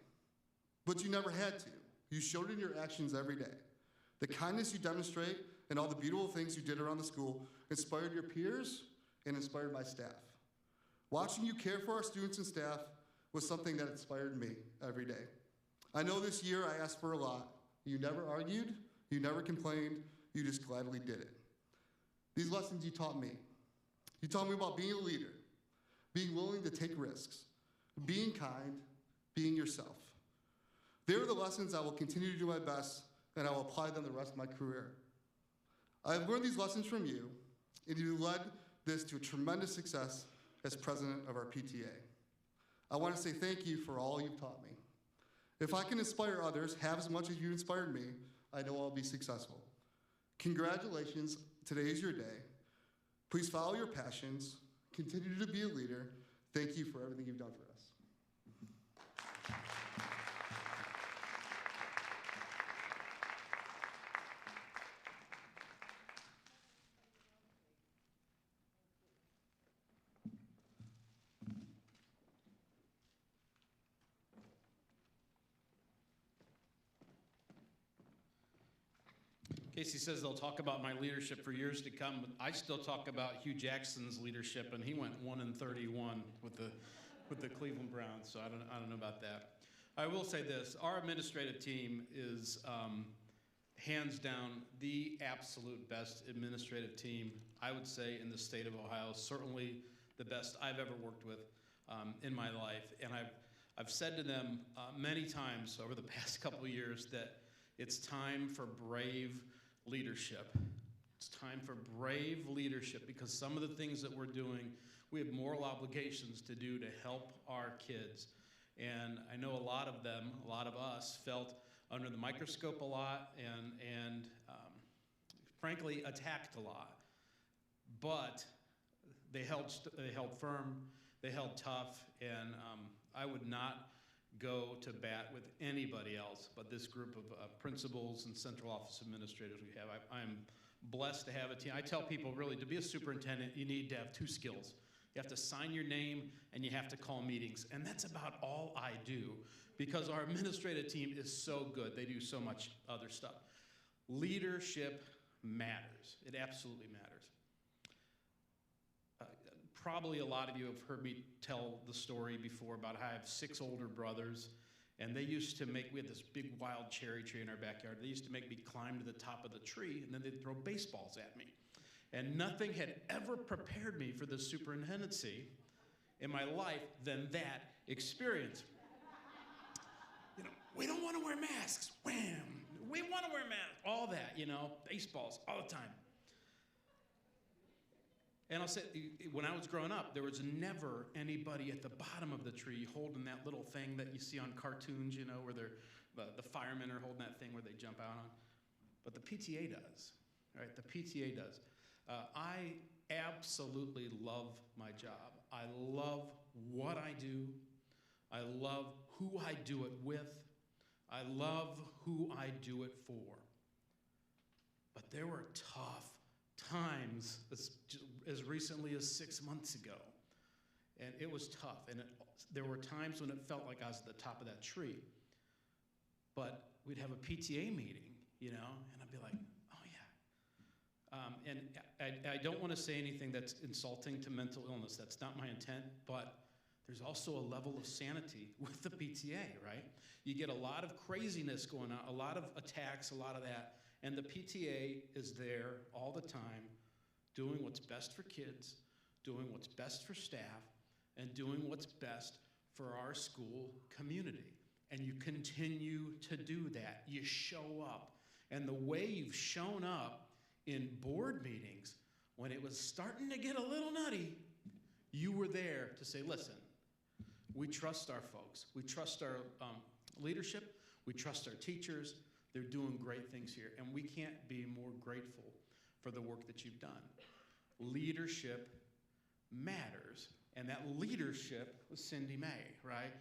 but you never had to. You showed it in your actions every day. The kindness you demonstrate and all the beautiful things you did around the school inspired your peers and inspired my staff. Watching you care for our students and staff was something that inspired me every day. I know this year I asked for a lot. You never argued, you never complained, you just gladly did it. These lessons you taught me. You taught me about being a leader, being willing to take risks, being kind, being yourself. They're the lessons I will continue to do my best, and I will apply them the rest of my career. I have learned these lessons from you, and you led this to a tremendous success as president of our PTA. I want to say thank you for all you've taught me. If I can inspire others half as much as you inspired me, I know I'll be successful. Congratulations, today is your day. Please follow your passions, continue to be a leader. Thank you for everything you've done for us. Casey says they'll talk about my leadership for years to come, but I still talk about Hugh Jackson's leadership, and he went 1-31 with the Cleveland Browns, so I don't know about that. I will say this, our administrative team is hands down the absolute best administrative team, I would say, in the state of Ohio, certainly the best I've ever worked with in my life. And I've said to them many times over the past couple of years that it's time for brave leadership. It's time for brave leadership because some of the things that we're doing, we have moral obligations to do to help our kids. And I know a lot of them, a lot of us, felt under the microscope a lot and frankly attacked a lot. But they held firm, they held tough, and I would not go to bat with anybody else but this group of principals and central office administrators we have. I'm blessed to have a team. I tell people really to be a superintendent you need to have two skills. You have to sign your name and you have to call meetings, and that's about all I do because our administrative team is so good. They do so much other stuff. Leadership matters. It absolutely matters. Probably a lot of you have heard me tell the story before about how I have 6 older brothers, and they used to we had this big wild cherry tree in our backyard. They used to make me climb to the top of the tree, and then they'd throw baseballs at me. And nothing had ever prepared me for the superintendency in my life than that experience. You know, we don't want to wear masks. Wham! We want to wear masks. All that, you know, baseballs all the time. And I'll say, when I was growing up, there was never anybody at the bottom of the tree holding that little thing that you see on cartoons, you know, where the firemen are holding that thing where they jump out on. But the PTA does, right? The PTA does. I absolutely love my job. I love what I do. I love who I do it with. I love who I do it for. But there were tough times as recently as 6 months ago. And it was tough. And there were times when it felt like I was at the top of that tree. But we'd have a PTA meeting, you know, and I'd be like, oh yeah. And I don't want to say anything that's insulting to mental illness. That's not my intent. But there's also a level of sanity with the PTA, right? You get a lot of craziness going on, a lot of attacks, a lot of that, and the PTA is there all the time doing what's best for kids, doing what's best for staff, and doing what's best for our school community. And you continue to do that. You show up. And the way you've shown up in board meetings, when it was starting to get a little nutty, you were there to say, listen, we trust our folks. We trust our leadership. We trust our teachers. They're doing great things here. And we can't be more grateful for the work that you've done. Leadership matters. And that leadership was Cindy May, right?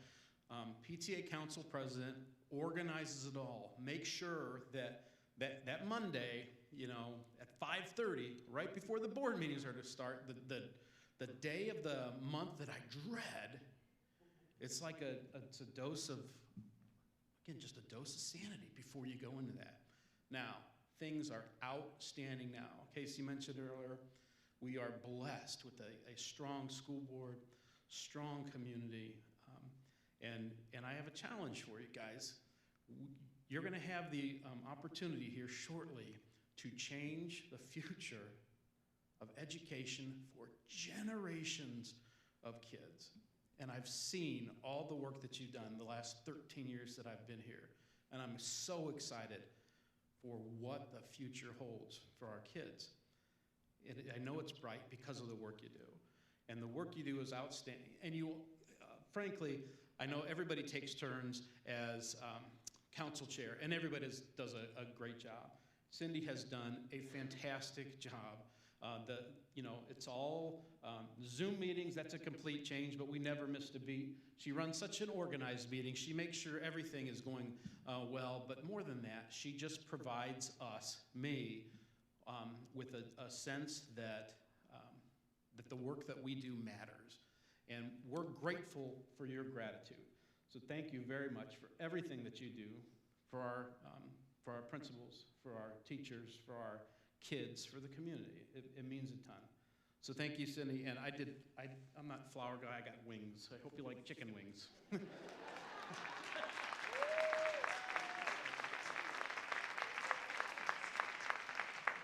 PTA Council President organizes it all. Make sure that Monday, at 5:30, right before the board meetings are to start, the day of the month that I dread, it's like it's a dose of, again, just a dose of sanity before you go into that. Now, things are outstanding now. Casey mentioned earlier, we are blessed with a strong school board, strong community, and I have a challenge for you guys. You're going to have the opportunity here shortly to change the future of education for generations of kids. And I've seen all the work that you've done the last 13 years that I've been here. And I'm so excited for what the future holds for our kids. I know it's bright because of the work you do. And the work you do is outstanding. And you, frankly, I know everybody takes turns as council chair, and everybody does a great job. Cindy has done a fantastic job. It's all Zoom meetings, that's a complete change, but we never missed a beat. She runs such an organized meeting. She makes sure everything is going well, but more than that, she just provides me, with a sense that the work that we do matters. And we're grateful for your gratitude. So thank you very much for everything that you do for our principals, for our teachers, for our kids, for the community. It means a ton. So thank you, Cindy. And I'm not a flower guy, I got wings. I hope you like chicken wings.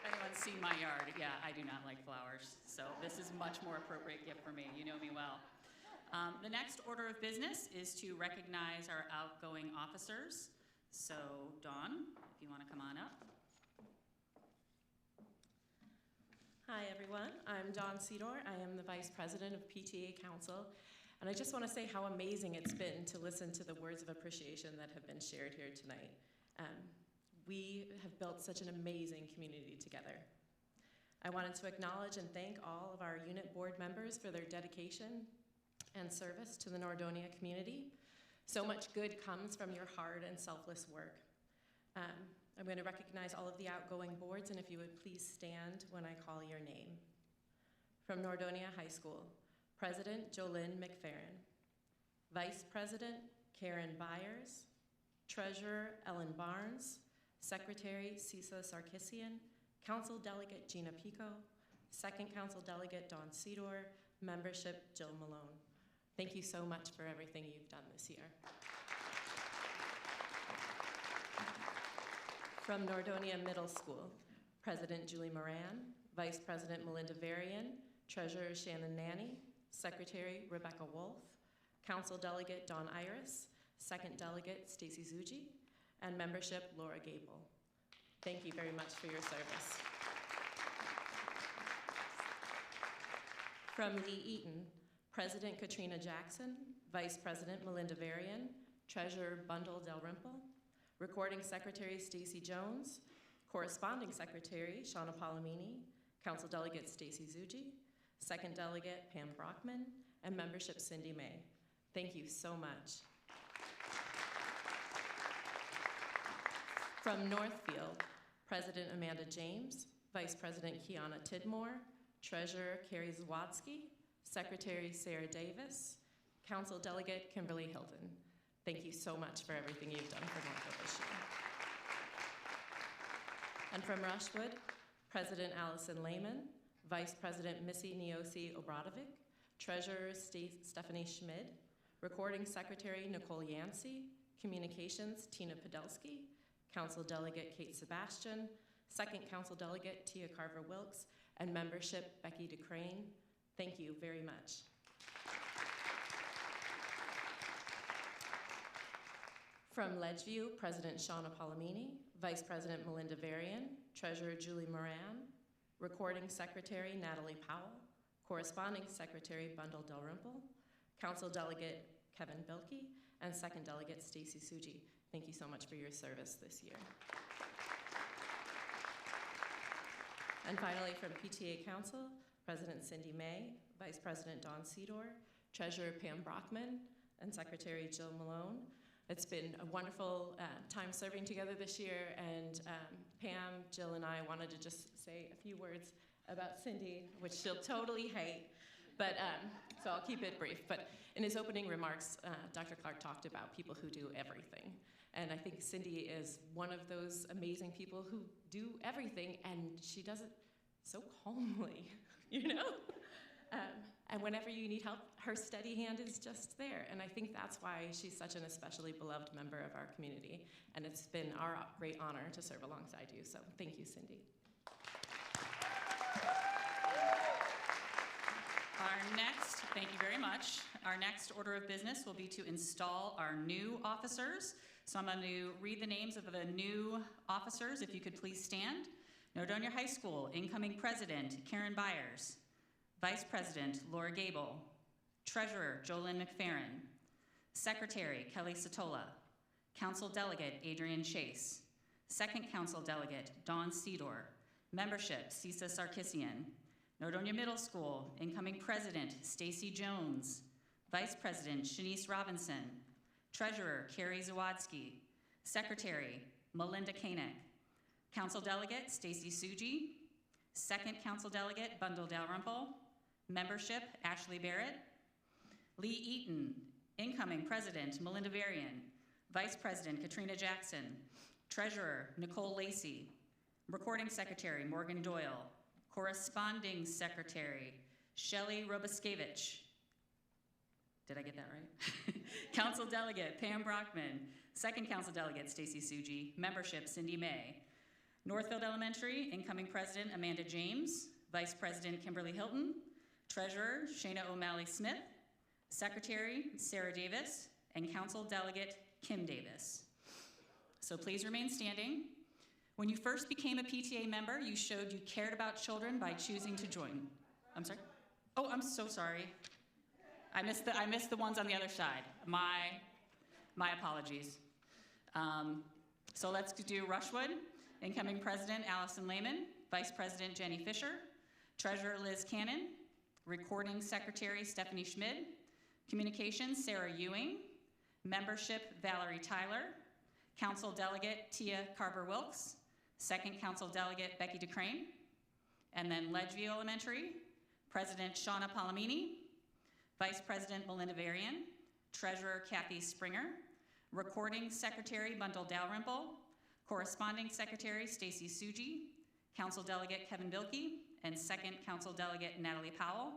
Anyone's seen my yard? Yeah, I do not like flowers. So this is a much more appropriate gift for me. You know me well. The next order of business is to recognize our outgoing officers. So Dawn, if you want to come on up. Hi everyone, I'm Dawn Sedor. I am the Vice President of PTA Council, and I just want to say how amazing it's been to listen to the words of appreciation that have been shared here tonight. We have built such an amazing community together. I wanted to acknowledge and thank all of our unit board members for their dedication and service to the Nordonia community. So much good comes from your hard and selfless work. I'm going to recognize all of the outgoing boards, and if you would please stand when I call your name. From Nordonia High School, President Jolynn McFerrin, Vice President Karen Byers, Treasurer Ellen Barnes, Secretary Cisa Sarkissian, Council Delegate Gina Pico, Second Council Delegate Dawn Sedor, Membership Jill Malone. Thank you so much for everything you've done this year. From Nordonia Middle School, President Julie Moran, Vice President Melinda Varian, Treasurer Shannon Nanny, Secretary Rebecca Wolf, Council Delegate Dawn Iris, Second Delegate Stacy Zuji, and Membership Laura Gable. Thank you very much for your service. From Lee Eaton, President Katrina Jackson, Vice President Melinda Varian, Treasurer Bundle Dalrymple, Recording Secretary Stacy Jones, Corresponding Secretary Shauna Palomini, Council Delegate Stacy Zuji, Second Delegate Pam Brockman, and Membership Cindy May. Thank you so much. From Northfield, President Amanda James, Vice President Kiana Tidmore, Treasurer Carrie Zawadsky, Secretary Sarah Davis, Council Delegate Kimberly Hilton. Thank you so much for everything you've done for Northfield this year. And from Rushwood, President Allison Lehman, Vice President Missy Niosi Obradovic, Treasurer Stephanie Schmid, Recording Secretary Nicole Yancey, Communications Tina Podolsky, Council Delegate Kate Sebastian, Second Council Delegate Tia Carver-Wilkes, and Membership Becky DeCrane. Thank you very much. From Ledgeview, President Shauna Palomini, Vice President Melinda Varian, Treasurer Julie Moran, Recording Secretary Natalie Powell, Corresponding Secretary Bundle Dalrymple, Council Delegate Kevin Bilkey, and Second Delegate Stacy Suji. Thank you so much for your service this year. And finally, from PTA Council, President Cindy May, Vice President Dawn Sedor, Treasurer Pam Brockman, and Secretary Jill Malone. It's been a wonderful time serving together this year, and Pam, Jill, and I wanted to just say a few words about Cindy, which she'll totally hate, but so I'll keep it brief. But in his opening remarks, Dr. Clark talked about people who do everything. And I think Cindy is one of those amazing people who do everything, and she does it so calmly, you know? And whenever you need help, her steady hand is just there. And I think that's why she's such an especially beloved member of our community. And it's been our great honor to serve alongside you. So thank you, Cindy. Thank you very much. Our next order of business will be to install our new officers. So I'm going to read the names of the new officers, if you could please stand. Nordonia High School, incoming president, Karen Byers. Vice President, Laura Gable. Treasurer, Jolynn McFerrin. Secretary, Kelly Satola. Council Delegate, Adrian Chase. Second Council Delegate, Dawn Sedor. Membership, Cisa Sarkissian. Nordonia Middle School, incoming president, Stacy Jones. Vice President, Shanice Robinson. Treasurer, Carrie Zawadsky. Secretary, Melinda Koenig. Council Delegate, Stacy Suji. Second Council Delegate, Bundle Dalrymple. Membership, Ashley Barrett. Lee Eaton, incoming president, Melinda Varian. Vice President, Katrina Jackson. Treasurer, Nicole Lacey. Recording Secretary, Morgan Doyle. Corresponding Secretary, Shelley Robuskevich. Did I get that right? Council Delegate, Pam Brockman. Second Council Delegate, Stacy Suji. Membership, Cindy May. Northfield Elementary, incoming President, Amanda James. Vice President, Kimberly Hilton. Treasurer, Shayna O'Malley Smith. Secretary, Sarah Davis. And Council Delegate, Kim Davis. So please remain standing. When you first became a PTA member, you showed you cared about children by choosing to join. I'm sorry? Oh, I'm so sorry. I missed the ones on the other side. My apologies. So let's do Rushwood. Incoming President, Allison Lehman. Vice President, Jenny Fisher. Treasurer, Liz Cannon. Recording Secretary, Stephanie Schmid. Communications, Sarah Ewing. Membership, Valerie Tyler. Council Delegate, Tia Carver-Wilkes. Second Council Delegate, Becky DeCrane. And then Ledgeview Elementary, President Shauna Palomini. Vice President Melinda Varian. Treasurer Kathy Springer. Recording Secretary Bundle Dalrymple. Corresponding Secretary Stacy Suji. Council Delegate Kevin Bilkey. And Second Council Delegate Natalie Powell.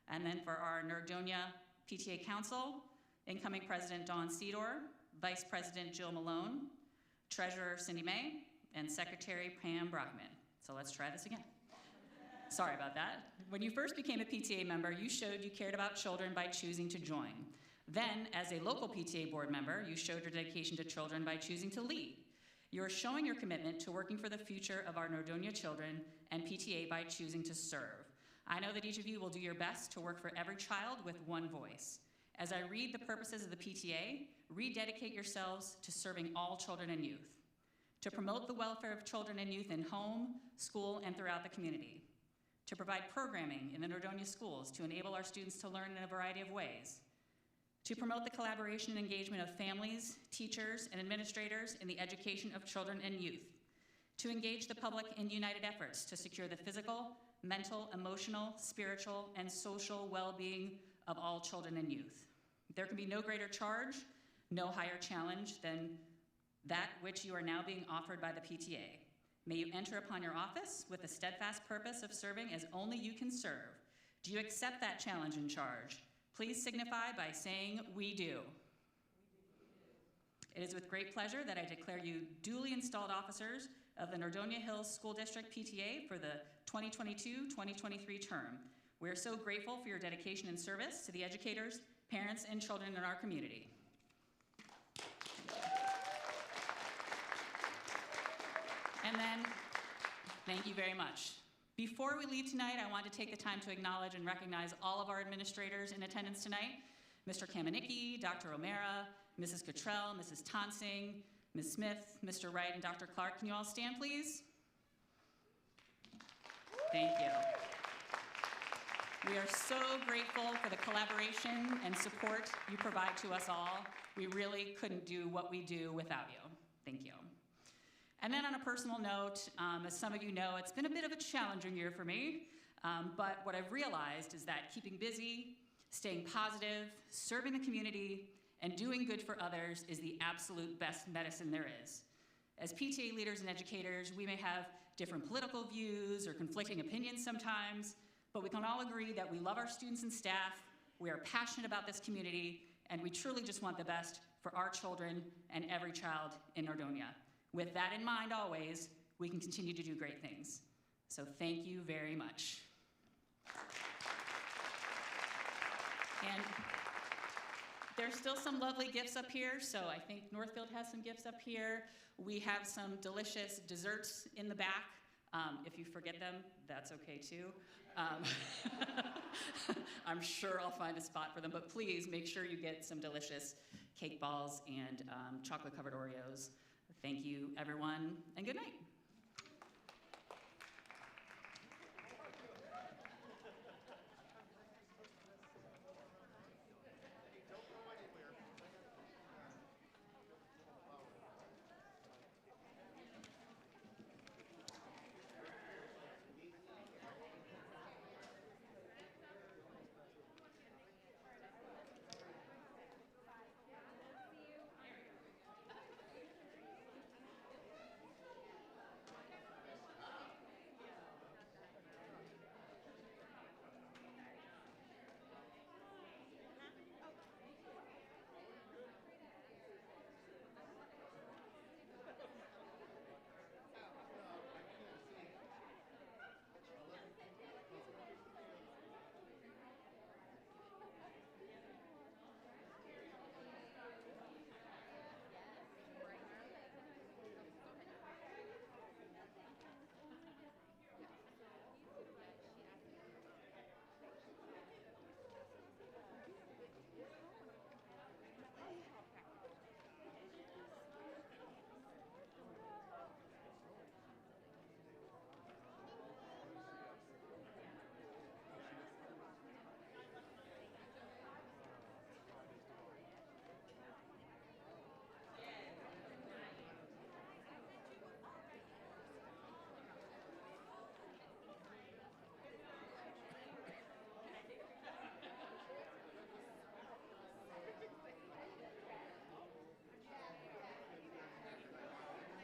And then for our Nordonia PTA Council, incoming President Dawn Sedor. Vice President Jill Malone. Treasurer Cindy May. And Secretary Pam Brockman. So let's try this again. Sorry about that. When you first became a PTA member, you showed you cared about children by choosing to join. Then, as a local PTA board member, you showed your dedication to children by choosing to lead. You are showing your commitment to working for the future of our Nordonia children and PTA by choosing to serve. I know that each of you will do your best to work for every child with one voice. As I read the purposes of the PTA, rededicate yourselves to serving all children and youth, to promote the welfare of children and youth in home, school, and throughout the community, to provide programming in the Nordonia schools to enable our students to learn in a variety of ways, to promote the collaboration and engagement of families, teachers, and administrators in the education of children and youth, to engage the public in united efforts to secure the physical, mental, emotional, spiritual, and social well-being of all children and youth. There can be no greater charge, no higher challenge than that which you are now being offered by the PTA. May you enter upon your office with the steadfast purpose of serving as only you can serve, Do you accept that challenge and charge? Please signify by saying, "We do." It is with great pleasure that I declare you duly installed officers of the Nordonia Hills School District PTA for the 2022-2023 term. We are so grateful for your dedication and service to the educators, parents, and children in our community. And then, thank you very much. Before we leave tonight, I want to take the time to acknowledge and recognize all of our administrators in attendance tonight. Mr. Kamenicki, Dr. O'Mara, Mrs. Cottrell, Mrs. Tonsing, Ms. Smith, Mr. Wright, and Dr. Clark. Can you all stand, please? Thank you. We are so grateful for the collaboration and support you provide to us all. We really couldn't do what we do without you. Thank you. And then on a personal note, as some of you know, it's been a bit of a challenging year for me, but what I've realized is that keeping busy, staying positive, serving the community, and doing good for others is the absolute best medicine there is. As PTA leaders and educators, we may have different political views or conflicting opinions sometimes, but we can all agree that we love our students and staff, we are passionate about this community, and we truly just want the best for our children and every child in Nordonia. With that in mind always, we can continue to do great things. So thank you very much. And there's still some lovely gifts up here, so I think Northfield has some gifts up here. We have some delicious desserts in the back. If you forget them, that's okay too. I'm sure I'll find a spot for them, but please make sure you get some delicious cake balls and chocolate-covered Oreos. Thank you, everyone, and good night.